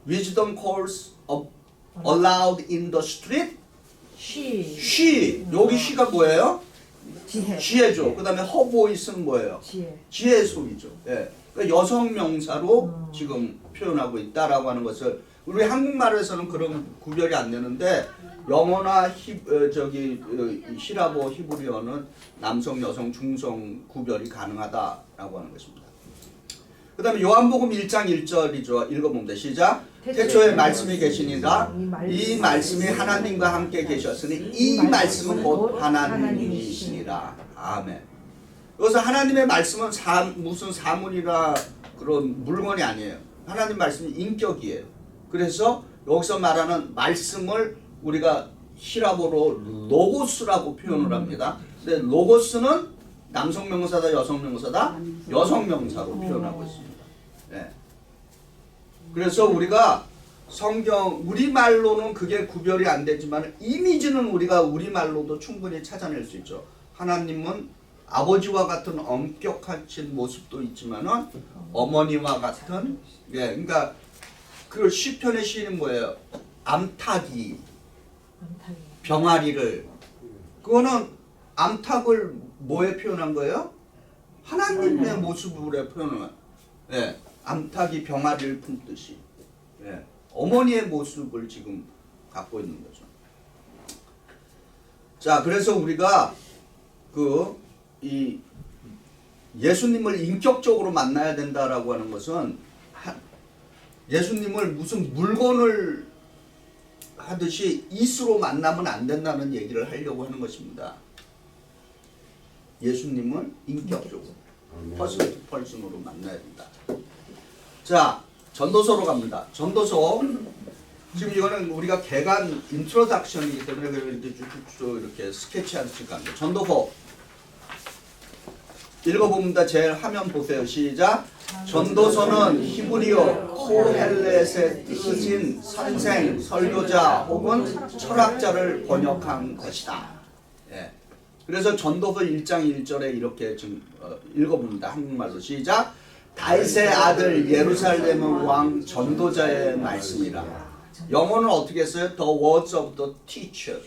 Wisdom calls aloud in the street. she. 여기 she가 뭐예요? 지혜죠. 그 다음에 her voice는 뭐예요? 지혜의 소리죠. 예. 그러니까 여성 명사로 지금 표현하고 있다라고 하는 것을 우리 한국말에서는 그런 구별이 안 되는데 영어나 히라보 히브리어는 남성, 여성, 중성 구별이 가능하다라고 하는 것입니다. 그 다음에 요한복음 1장 1절이죠. 읽어봅니다. 시작. 태초에 말씀이 계시니라 이 말씀이 하나님과 함께 계셨으니 이 말씀은 곧 하나님이시니라. 아멘. 여기서 하나님의 말씀은 무슨 사물이라 그런 물건이 아니에요. 하나님 말씀이 인격이에요. 그래서 여기서 말하는 말씀을 우리가 히라보로 로고스라고 표현을 합니다. 근데 로고스는 남성 명사다, 여성 명사다? 여성 명사로 표현하고 있습니다. 네. 그래서 우리가 성경 우리말로는 그게 구별이 안 되지만 이미지는 우리가 우리말로도 충분히 찾아낼 수 있죠. 하나님은 아버지와 같은 엄격하신 모습도 있지만은 어머니와 같은 그러니까 그 시편의 시인은 뭐예요? 암탉이 병아리를 그거는 암탉을 뭐에 표현한 거예요? 하나님의 모습으로 표현한 예, 암탉이 병아리를 품듯이 예, 어머니의 모습을 지금 갖고 있는 거죠. 자, 그래서 우리가 이 예수님을 인격적으로 만나야 된다라고 하는 것은 예수님을 무슨 물건을 하듯이 이수로 만나면 안 된다는 얘기를 하려고 하는 것입니다. 예수님을 인격적으로 펄슨으로 만나야 된다. 자, 전도서로 갑니다. 전도서 지금 이거는 우리가 개간 인트로덕션이기 때문에 이렇게 쭉 이렇게 스케치하듯이 갑니다. 전도서 읽어봅니다. 제 화면 보세요. 시작. 전도서는 히브리어 코헬렛의 뜻인 선생, 설교자 혹은 철학자를 번역한 것이다. 예. 그래서 전도서 1장 1절에 이렇게 지금 읽어봅니다. 한국말로 시작. 다윗의 아들 예루살렘의 왕 전도자의 말씀이라. 영어는 어떻게 했어요? The words of the teacher,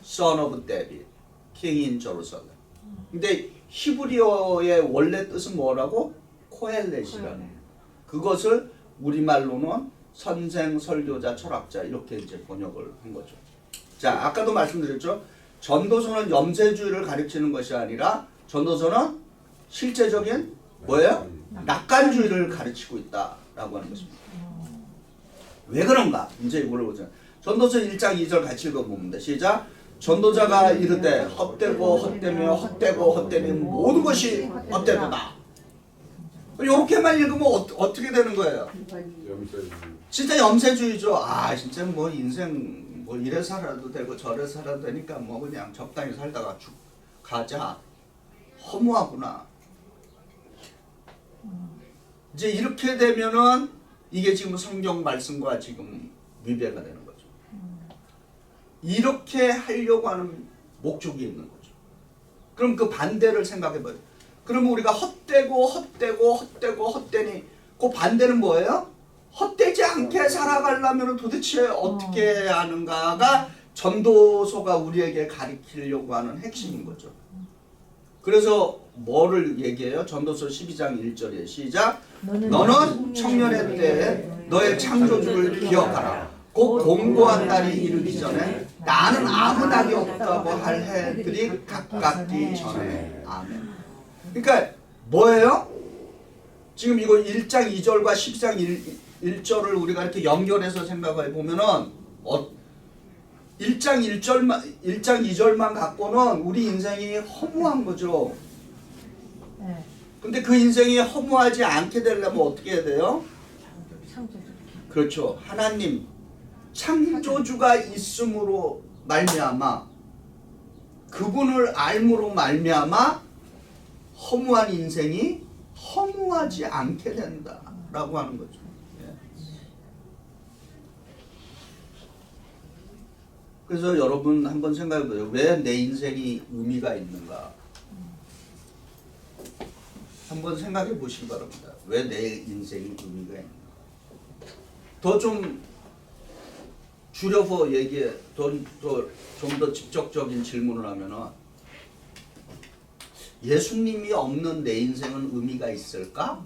son of David, king in Jerusalem. 근데 히브리어의 원래 뜻은 뭐라고? 코헬렛이라는. 그것을 우리말로는 선생, 설교자, 철학자 이렇게 이제 번역을 한 거죠. 자, 아까도 말씀드렸죠. 전도서는 염세주의를 가르치는 것이 아니라 전도서는 실제적인 뭐예요? 낙관주의를 가르치고 있다. 라고 하는 것입니다. 왜 그런가? 이제 이걸 보자. 전도서 1장 2절 같이 읽어보면 돼. 시작. 전도자가 이르되 헛되고 헛되며 헛되고 헛되니 모든 것이 헛되도다. 이렇게만 읽으면 어떻게 되는 거예요? 염세주. 진짜 염세주의죠. 아 진짜 뭐 인생 뭐 이래 살아도 되고 저래 살아도 되니까 뭐 그냥 적당히 살다가 가자. 허무하구나. 이제 이렇게 되면은 이게 지금 성경 말씀과 지금 위배가 되는 거죠. 이렇게 하려고 하는 목적이 있는 거죠. 그럼 그 반대를 생각해 봐요. 그러면 우리가 헛되고 헛되고 헛되고 헛되니 그 반대는 뭐예요? 헛되지 않게 살아가려면 도대체 어떻게 하는가가 전도서가 우리에게 가르치려고 하는 핵심인 거죠. 그래서 뭐를 얘기해요? 전도서 12장 1절에 시작. 너는 청년의 때에 너의 창조주를 기억하라. 곧 공고한 날이 이르기 전에 나는 아무 날이 없다고 할 해들이 가깝기 전에. 아멘. 그러니까 뭐예요? 지금 이거 1장 2절과 12장 1절을 우리가 이렇게 연결해서 생각해 보면은 1장 2절만 갖고는 우리 인생이 허무한 거죠. 근데 그 인생이 허무하지 않게 되려면 어떻게 해야 돼요? 그렇죠. 하나님 창조주가 있음으로 말미암아 그분을 알므로 말미암아 허무한 인생이 허무하지 않게 된다라고 하는 거죠. 그래서 여러분 한번 생각해 보세요. 왜 내 인생이 의미가 있는가? 한번 생각해 보시기 바랍니다. 왜 내 인생이 의미가 있는가? 더 좀 줄여서 얘기해, 좀 더 직접적인 질문을 하면은 예수님이 없는 내 인생은 의미가 있을까?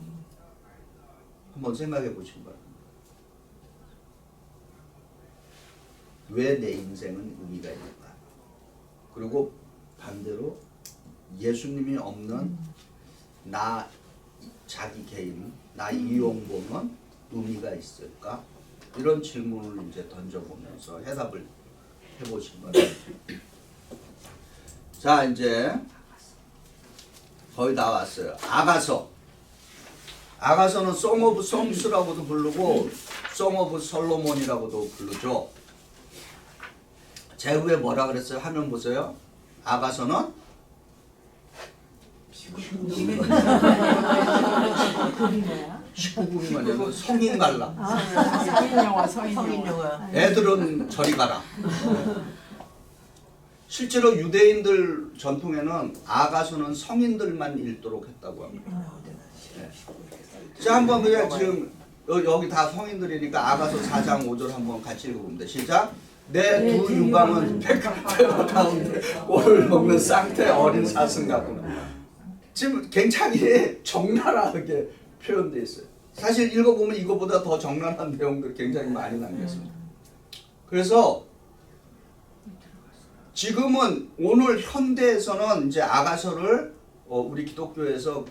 한번 생각해 보시기 바랍니다. 왜 내 인생은 의미가 있는가? 그리고 반대로 예수님이 없는 나 자기 개인, 나 이용보는 의미가 있을까? 이런 질문을 이제 던져보면서 해답을 해보시기 바랍니다. 자, 이제 거의 다 왔어요. 아가서. 아가서는 Song of Songs라고도 부르고 Song of Solomon이라고도 부르죠. 제후에 뭐라 그랬어요? 화면 보세요. 아가서는 그게 뭐야? 19금이면 되면 성인 갈라. 성인 영화. 애들은 저리 가라. 실제로 유대인들 전통에는 아가서는 성인들만 읽도록 했다고 합니다. 네. 자, 한번 그냥 지금 여기 다 성인들이니까 아가서 4장 5절 한번 같이 읽어봅니다. 시작. 내 두 유방은 백합 가운데 오를 먹는 쌍태 어린 사슴 같구나. 지금 굉장히 적나라하게 표현되어 있어요. 사실 읽어보면 이거보다 더 적나라한 내용들 굉장히 많이 남겼습니다. 그래서 지금은 오늘 현대에서는 이제 아가서를 우리 기독교에서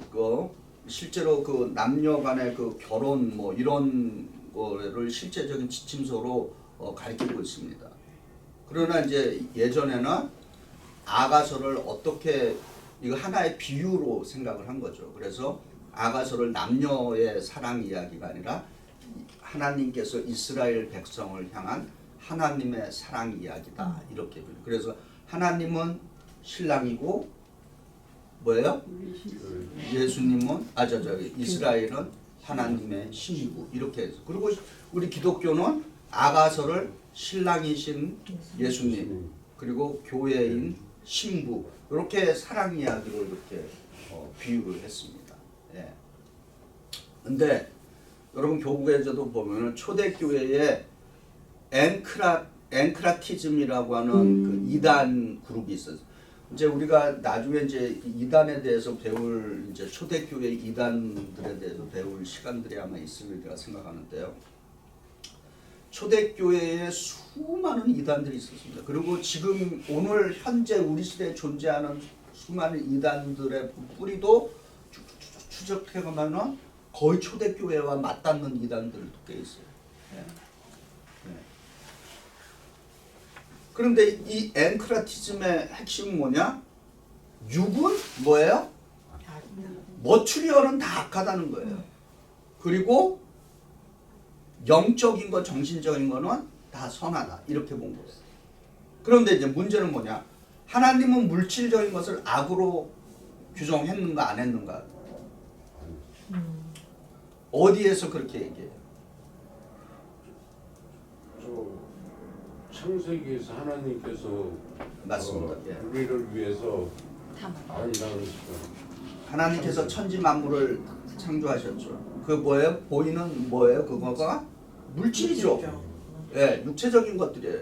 실제로 그 남녀간의 그 결혼 뭐 이런 거를 실제적인 지침서로 가리키고 있습니다. 그러나 이제 예전에는 아가서를 어떻게 이거 하나의 비유로 생각을 한 거죠. 그래서 아가서를 남녀의 사랑 이야기가 아니라 하나님께서 이스라엘 백성을 향한 하나님의 사랑 이야기다 이렇게. 그래서 하나님은 신랑이고 뭐예요? 예수님은 이스라엘은 하나님의 신이고 이렇게 해서. 그리고 우리 기독교는 아가서를 신랑이신 예수님 그리고 교회인 신부 이렇게 사랑 이야기로 이렇게 비유를 했습니다. 예. 근데 여러분 교구에서도 보면은 초대교회에 앵크라티즘이라고 하는 그 이단 그룹이 있어요. 이제 우리가 나중에 이제 이단에 대해서 배울 이제 초대교회 이단들에 대해서 배울 시간들이 아마 있으리라 생각하는데요. 초대교회에 수많은 이단들이 있었습니다. 그리고 지금 오늘 현재 우리 시대에 존재하는 수많은 이단들의 뿌리도 추적해 보면은 거의 초대교회와 맞닿는 이단들도 꽤 있어요. 예. 예. 그런데 이 엔크라티즘의 핵심은 뭐냐? 육은 뭐예요? 머추리얼은 다 악하다는 거예요. 그리고 영적인 거, 정신적인 거는 다 선하다. 이렇게 본 거예요. 그런데 이제 문제는 뭐냐? 하나님은 물질적인 것을 악으로 규정했는가 안 했는가? 어디에서 그렇게 얘기해요? 저 창세기에서 하나님께서 맞습니다. 예. 우리를 위해서 아름다운 하나님께서 천지 만물을 창조하셨죠. 그 뭐예요? 보이는 뭐예요? 그거가 물질이죠. 예, 육체적인 것들이에요.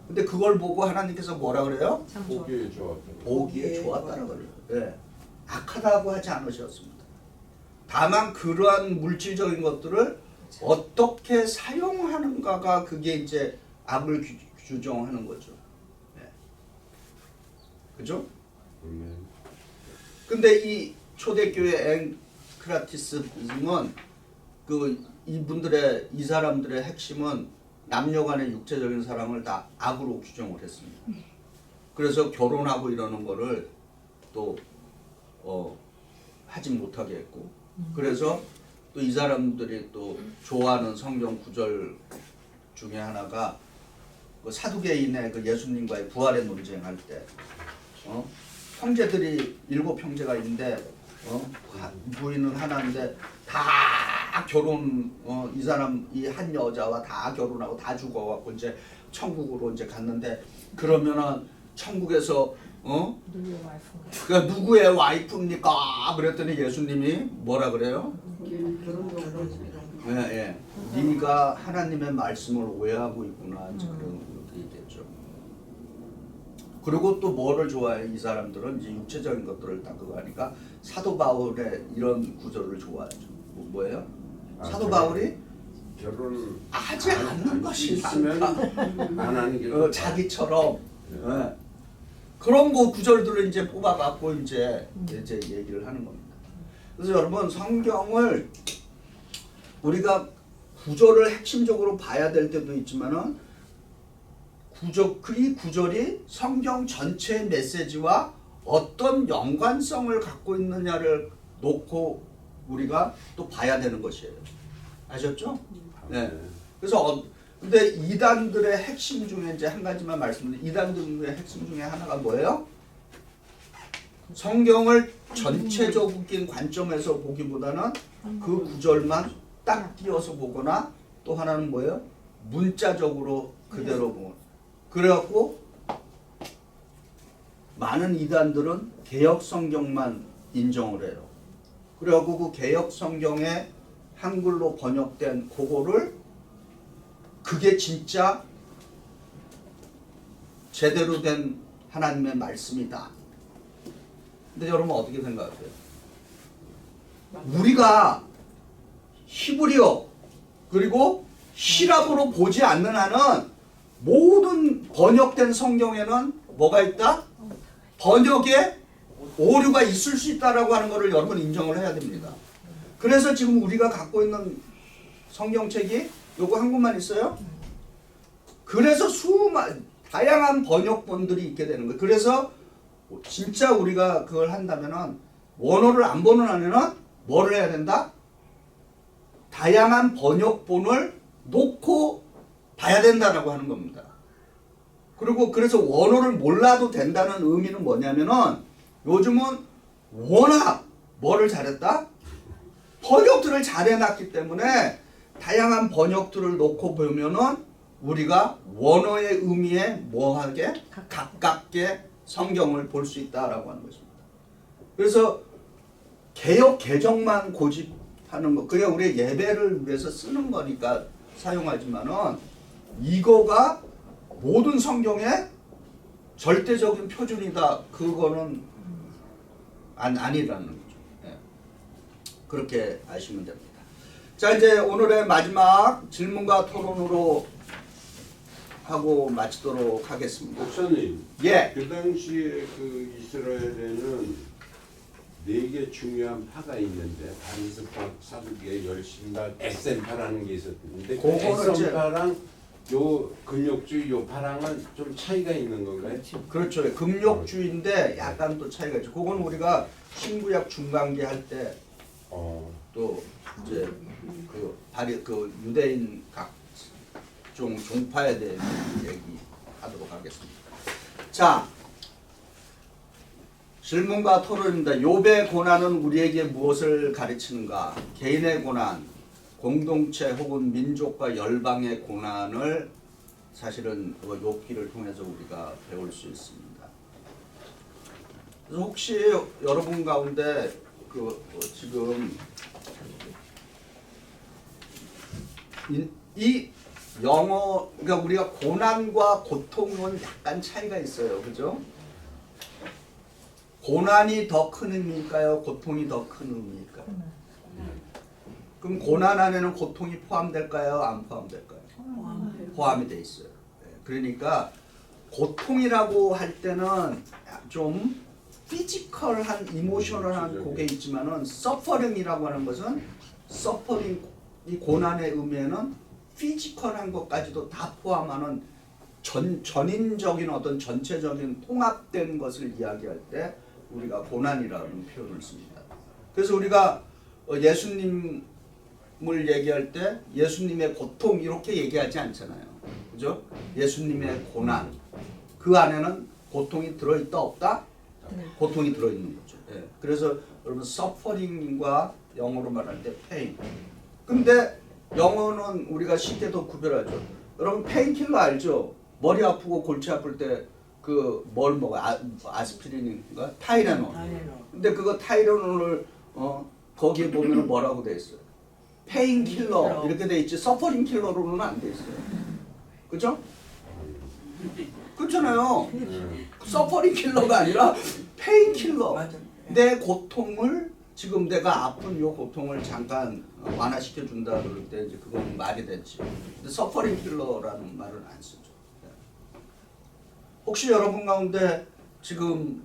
근데 그걸 보고 하나님께서 뭐라 그래요? 보기에 좋았다. 보기에 좋았다는 거예요. 예. 악하다고 하지 않으셨습니다. 다만 그러한 물질적인 것들을 어떻게 사용하는가가 그게 이제 악을 규정하는 거죠. 예. 그죠? 근데 이 초대교회 엔크라티즘은 이 사람들의 핵심은 남녀간의 육체적인 사랑을 다 악으로 규정을 했습니다. 그래서 결혼하고 이러는 거를 또 하지 못하게 했고, 그래서 또 이 사람들이 또 좋아하는 성경 구절 중에 하나가 그 사두개인의 그 예수님과의 부활의 논쟁할 때 형제들이 7 형제가 있는데 부인은 하나인데 다 결혼 이 사람 이 한 여자와 다 결혼하고 다 죽어갖고 이제 천국으로 이제 갔는데 그러면은 천국에서 그 누구의 와이프입니까? 그랬더니 예수님이 뭐라 그래요? 예, 예. 네가 하나님의 말씀을 오해하고 있구나. 이제 그런 얘기했죠. 그리고 또 뭐를 좋아해? 이 사람들은 이제 육체적인 것들을 다 그거 하니까 사도 바울의 이런 구절을 좋아하죠. 뭐예요? 사도 바울이 하지 않는 것이 있으면 안 하는 게 자기처럼 예. 그런 거 구절들을 이제 뽑아갖고 이제 얘기를 하는 겁니다. 그래서 여러분 성경을 우리가 구절을 핵심적으로 봐야 될 때도 있지만은 이 구절이 성경 전체의 메시지와 어떤 연관성을 갖고 있느냐를 놓고 우리가 또 봐야 되는 것이에요. 아셨죠? 네. 그래서 근데 이단들의 핵심 중에 이제 한 가지만 말씀드리면 이단들의 핵심 중에 하나가 뭐예요? 성경을 전체적인 관점에서 보기보다는 그 구절만 딱 띄어서 보거나 또 하나는 뭐예요? 문자적으로 그대로 보고 그래갖고 많은 이단들은 개역 성경만 인정을 해요. 그래갖고 그 개역 성경에 한글로 번역된 그거를 그게 진짜 제대로 된 하나님의 말씀이다. 근데 여러분 어떻게 생각하세요? 우리가 히브리어 그리고 히랍어로 보지 않는 한은 모든 번역된 성경에는 뭐가 있다? 번역에 오류가 있을 수 있다라고 하는 것을 여러분 인정을 해야 됩니다. 그래서 지금 우리가 갖고 있는 성경책이 요거 한국만 있어요? 그래서 다양한 번역본들이 있게 되는 거예요. 그래서 진짜 우리가 그걸 한다면은 원어를 안 보는 한에는 뭐를 해야 된다? 다양한 번역본을 놓고 봐야 된다라고 하는 겁니다. 그리고 그래서 원어를 몰라도 된다는 의미는 뭐냐면은 요즘은 워낙 뭐를 잘했다? 번역들을 잘해놨기 때문에 다양한 번역들을 놓고 보면은 우리가 원어의 의미에 뭐하게 가깝게 성경을 볼 수 있다라고 하는 것입니다. 그래서 개역 개정만 고집하는 거, 그게 우리의 예배를 위해서 쓰는 거니까 사용하지만은 이거가 모든 성경의 절대적인 표준이다. 그거는 아니라는 거죠. 예. 그렇게 아시면 됩니다. 자, 이제 오늘의 마지막 질문과 토론으로 하고 마치도록 하겠습니다. 목사님, 예. 그 당시에 그 이스라엘에는 네 개 중요한 파가 있는데 바리스파 사두개 열심파 S파라는 게 있었는데 그 그거는 이제- S파랑 요 근력주의 요 파랑은 좀 차이가 있는 건가요? 그렇죠. 금욕주인데 약간 또 차이가 있죠. 그건 우리가 신구약 중간기 할 때 또 이제 그 바리 그 유대인 각종 종파에 대해 얘기하도록 하겠습니다. 자, 질문과 토론입니다. 욥의 고난은 우리에게 무엇을 가르치는가? 개인의 고난, 공동체 혹은 민족과 열방의 고난을 사실은 욥기를 통해서 우리가 배울 수 있습니다. 그래서 혹시 여러분 가운데 지금 이 영어 그러니까 우리가 고난과 고통은 약간 차이가 있어요, 그죠? 고난이 더 큰 의미일까요? 고통이 더 큰 의미일까요? 그럼 고난 안에는 고통이 포함될까요? 안 포함될까요? 포함이 돼 있어요. 그러니까 고통이라고 할 때는 좀 피지컬한, 이모셔널한 그게 있지만은 서퍼링이라고 하는 것은 서퍼링 이 고난의 의미에는 피지컬한 것까지도 다 포함하는 전인적인 어떤 전체적인 통합된 것을 이야기할 때 우리가 고난이라는 표현을 씁니다. 그래서 우리가 예수님을 얘기할 때 예수님의 고통 이렇게 얘기하지 않잖아요. 그죠? 예수님의 고난 그 안에는 고통이 들어있다 없다? 고통이 들어있는 거죠. 예. 그래서 여러분 서퍼링과 영어로 말할 때 pain. 근데 영어는 우리가 쉽게 더 구별하죠. 여러분 페인킬러 알죠? 머리 아프고 골치 아플 때 그 뭘 먹어? 아스피린인가? 타이레놀. 근데 그거 타이레놀을 거기에 보면은 뭐라고 돼 있어요? 페인킬러 이렇게 돼 있지. 서퍼링 킬러로는 안 돼 있어요. 그죠? 그렇잖아요. 서퍼링 킬러가 아니라 페인킬러. 내 고통을 지금 내가 아픈 요 고통을 잠깐 완화시켜 준다 그럴 때 이제 그건 말이 되지. 근데 서퍼링 킬러라는 말은 안 쓰죠. 혹시 여러분 가운데 지금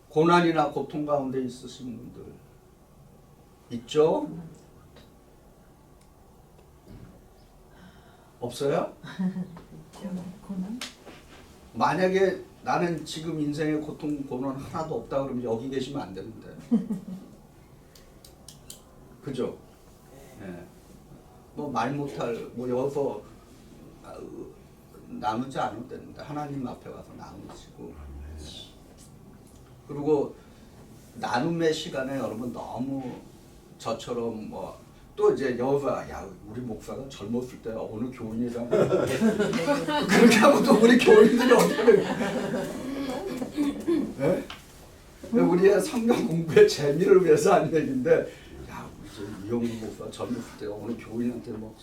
고난이나 고통 가운데 있으신 분들 있죠? 없어요? 만약에 나는 지금 인생에 고통 고난 하나도 없다 그러면 여기 계시면 안 되는데. 그죠? 예. 뭐 말 못할 뭐 여기서 나누지 않을 때인데 하나님 앞에 가서 나누시고 그리고 나눔의 시간에 여러분 너무 저처럼 뭐 또 이제 여호와 야 우리 목사가 젊었을 때 어느 교인이랑 그렇게 하고 또 우리 교인들이 어떻게 네? 우리의 성경 공부의 재미를 위해서 한 얘기인데 야 우리 저 이영구 목사 젊었을 때 어느 교인한테 뭐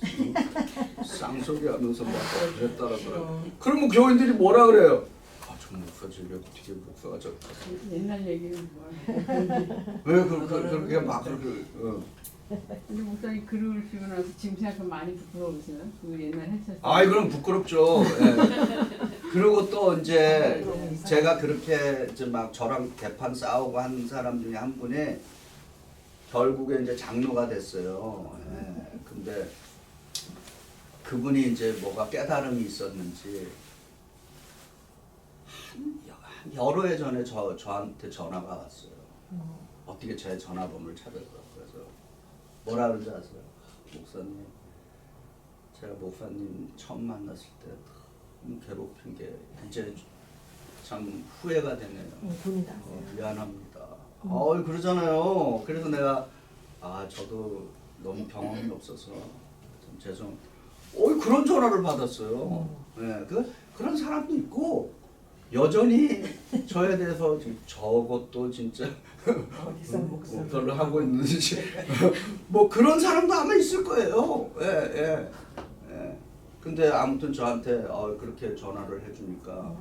쌍소리 하면서 막 그랬다라 그래. 그러면 교인들이 뭐라 그래요? 아 저 목사 집에 어떻게 목사가 저 옛날 얘기는 뭐. 왜 그렇게 막 그렇게 근데 목사님 글을 쓰고 나서 지금 생각하면 많이 부끄러우세요? 그 옛날 했었어요. 아이 그럼 부끄럽죠. 예. 그리고 또 이제 제가 그렇게 이제 막 저랑 개판 싸우고 한 사람 중에 한 분이 결국에 이제 장로가 됐어요. 예. 근데 그분이 이제 뭐가 깨달음이 있었는지 한 여러 해 전에 저한테 전화가 왔어요. 어떻게 제 전화번호를 찾았더라고요. 그래서 뭐라 그러는지 아세요? 목사님, 제가 목사님 처음 만났을 때 너무 괴롭힌 게 이제 참 후회가 되네요. 미안합니다. 그러잖아요. 그래서 내가 저도 너무 경험이 없어서 좀 죄송. 그런 전화를 받았어요. 네, 그런 사람도 있고 여전히 저에 대해서 저것도 진짜 별로 하고 있는지 뭐 그런 사람도 아마 있을 거예요. 예. 근데 아무튼 저한테 그렇게 전화를 해주니까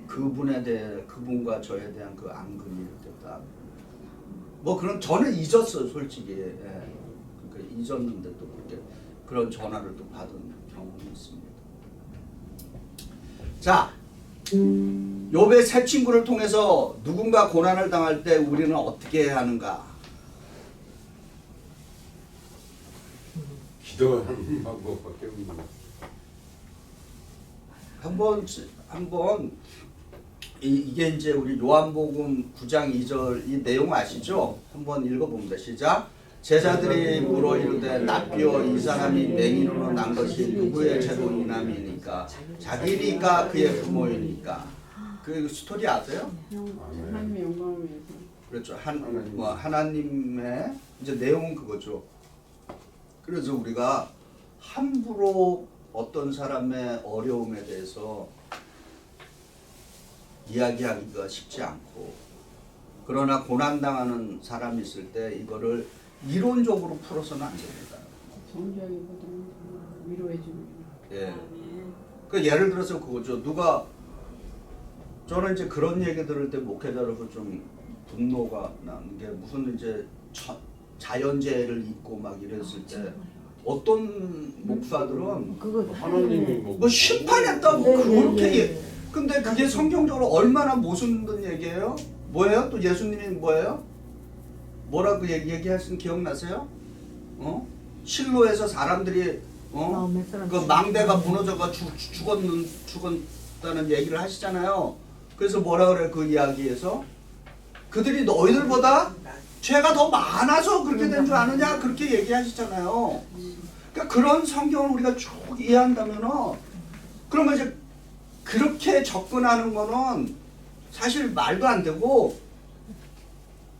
그분에 대해 그분과 저에 대한 그 앙금이 이렇게 딱 뭐 그런 저는 잊었어요 솔직히. 그러니까 잊었는데 또 그렇게 그런 전화를 또 받은 경험이 있습니다. 자. 욥의 세 친구를 통해서 누군가 고난을 당할 때 우리는 어떻게 해야 하는가? 기도하는 방법밖에 없는 것 한번 이게 이제 우리 요한복음 9장 2절 이 내용 아시죠? 한번 읽어봅니다. 시작. 제자들이 물어 이르되 납비어 이 사람이 맹인으로 난 것이 누구의 죄로 인함이니까 자기니까 그의 부모이니까. 그 스토리 아세요? 하나님의 영광을 위해서. 그렇죠. 하나님의 이제 내용은 그거죠. 그래서 우리가 함부로 어떤 사람의 어려움에 대해서 이야기하기가 쉽지 않고, 그러나 고난당하는 사람이 있을 때 이거를 이론적으로 풀어서는 안 됩니다. 정죄하기보다는 위로해주는. 예. 그 예를 들어서 그거죠. 저는 이제 그런 얘기 들을 때 목회자로서 좀 분노가 나는 게, 무슨 이제 자연재해를 입고 막 이랬을 때 어떤 목사들은 하나님이 뭐 심판했다고 그렇게 근데 그게 성경적으로 얼마나 모순된 얘기예요? 뭐예요? 또 예수님이 뭐예요? 뭐라고 얘기하신 기억나세요? 실로에서 사람들이 그 망대가 무너져가 죽었다는 얘기를 하시잖아요. 그래서 뭐라 그래 그 이야기에서? 그들이 너희들보다 죄가 더 많아서 그렇게 된 줄 아느냐? 그렇게 얘기하시잖아요. 그러니까 그런 성경을 우리가 쭉 이해한다면은, 그러면 이제 그렇게 접근하는 거는 사실 말도 안 되고,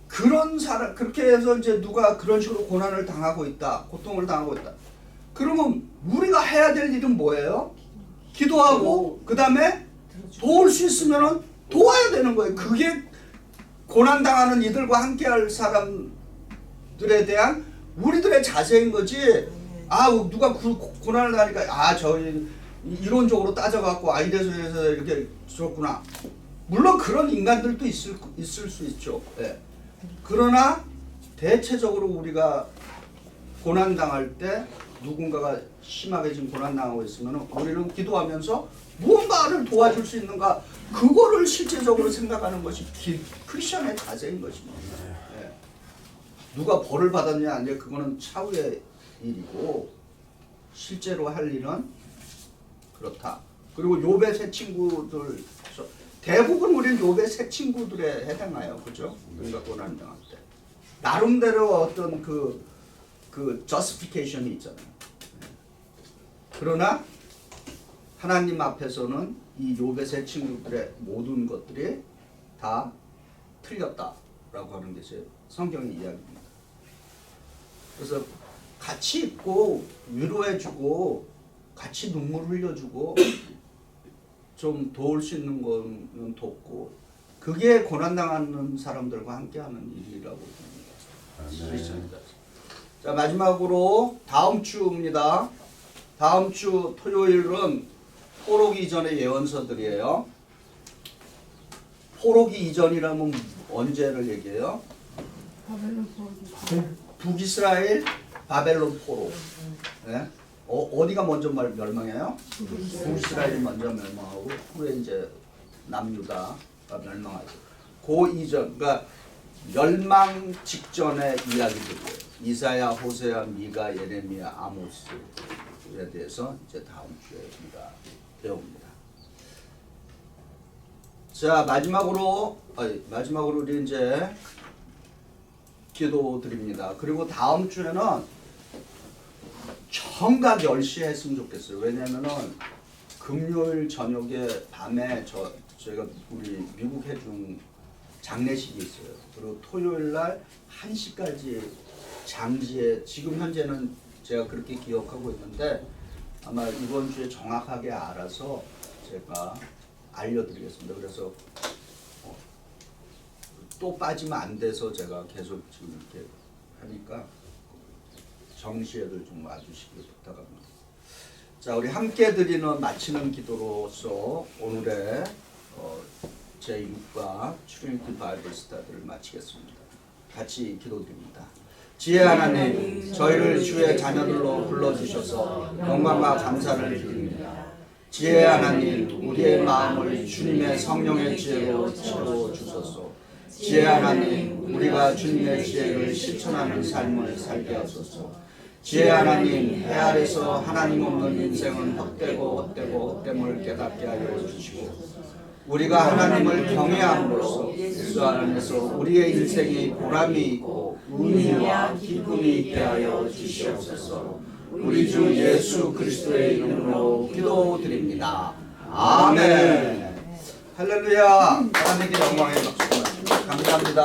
그런 사람, 그렇게 해서 이제 누가 그런 식으로 고난을 당하고 있다, 고통을 당하고 있다. 그러면 우리가 해야 될 일은 뭐예요? 기도하고, 그 다음에 도울 수 있으면은 도와야 되는 거예요. 그게 고난당하는 이들과 함께할 사람들에 대한 우리들의 자세인 거지. 누가 고난을 당하니까 저희 이론적으로 따져갖고 이래서 이렇게 좋구나. 물론 그런 인간들도 있을 수 있죠. 예. 그러나 대체적으로 우리가 고난당할 때, 누군가가 심하게 지금 고난당하고 있으면 우리는 기도하면서 무언가를 도와줄 수 있는가, 그거를 실제적으로 생각하는 것이 크리스천의 자세인 것입니다. 예. 누가 벌을 받았냐 안 돼, 그거는 차후의 일이고, 실제로 할 일은 그렇다. 그리고 욥의 세 친구들, 대부분 우리는 욥의 세 친구들에 해당해요. 그죠? 우리가 고난 당할 때 나름대로 어떤 그 justification이 있잖아요. 그러나 하나님 앞에서는 이 욥의 세 친구들의 모든 것들이 다 틀렸다라고 하는 것이 성경의 이야기입니다. 그래서 같이 있고 위로해주고 같이 눈물 흘려주고 좀 도울 수 있는 거는 돕고, 그게 고난당하는 사람들과 함께하는 일이라고 봅니다. 자, 마지막으로 다음 주입니다. 다음 주 토요일은 포로기 이전의 예언서들이에요. 포로기 이전이라면 언제를 얘기해요? 바벨론 포로. 북이스라엘 바벨론 포로. 네? 어디가 먼저 멸망해요? 북이스라엘이 먼저 멸망하고 후에 이제 남유다가 멸망하죠. 그 이전, 그러니까 멸망 직전의 이야기들이에요. 이사야, 호세아, 미가, 예레미야, 아모스에 대해서 이제 다음 주에 우리가 배웁니다. 자, 마지막으로 우리 이제 기도드립니다. 그리고 다음 주에는 정각 10시에 했으면 좋겠어요. 왜냐면은 금요일 저녁에 밤에 저희가 우리 미국 해중 장례식이 있어요. 그리고 토요일 날 1시까지 장지에, 지금 현재는 제가 그렇게 기억하고 있는데 아마 이번 주에 정확하게 알아서 제가 알려드리겠습니다. 그래서 또 빠지면 안 돼서 제가 계속 지금 이렇게 하니까 정시에들 좀 와주시길 부탁합니다. 자, 우리 함께 드리는 마치는 기도로서 오늘의 제6과 트리니티 바이블 스타디를 마치겠습니다. 같이 기도드립니다. 지혜 하나님, 저희를 주의 자녀들로 불러주셔서 영광과 감사를 드립니다. 지혜 하나님, 우리의 마음을 주님의 성령의 지혜로 채워 주소서. 지혜 하나님, 우리가 주님의 지혜를 실천하는 삶을 살게 하소서. 지혜 하나님, 해 아래서 하나님 없는 인생은 헛됨을 깨닫게 하여 주시고, 우리가 하나님을 경외함으로써 예수 안에서 우리의 인생이 보람이 있고 의미와 기쁨이 있게 하여 주시옵소서. 우리 주 예수 그리스도의 이름으로 기도드립니다. 아멘. 할렐루야. 하나님께 영광의 박수. 감사합니다.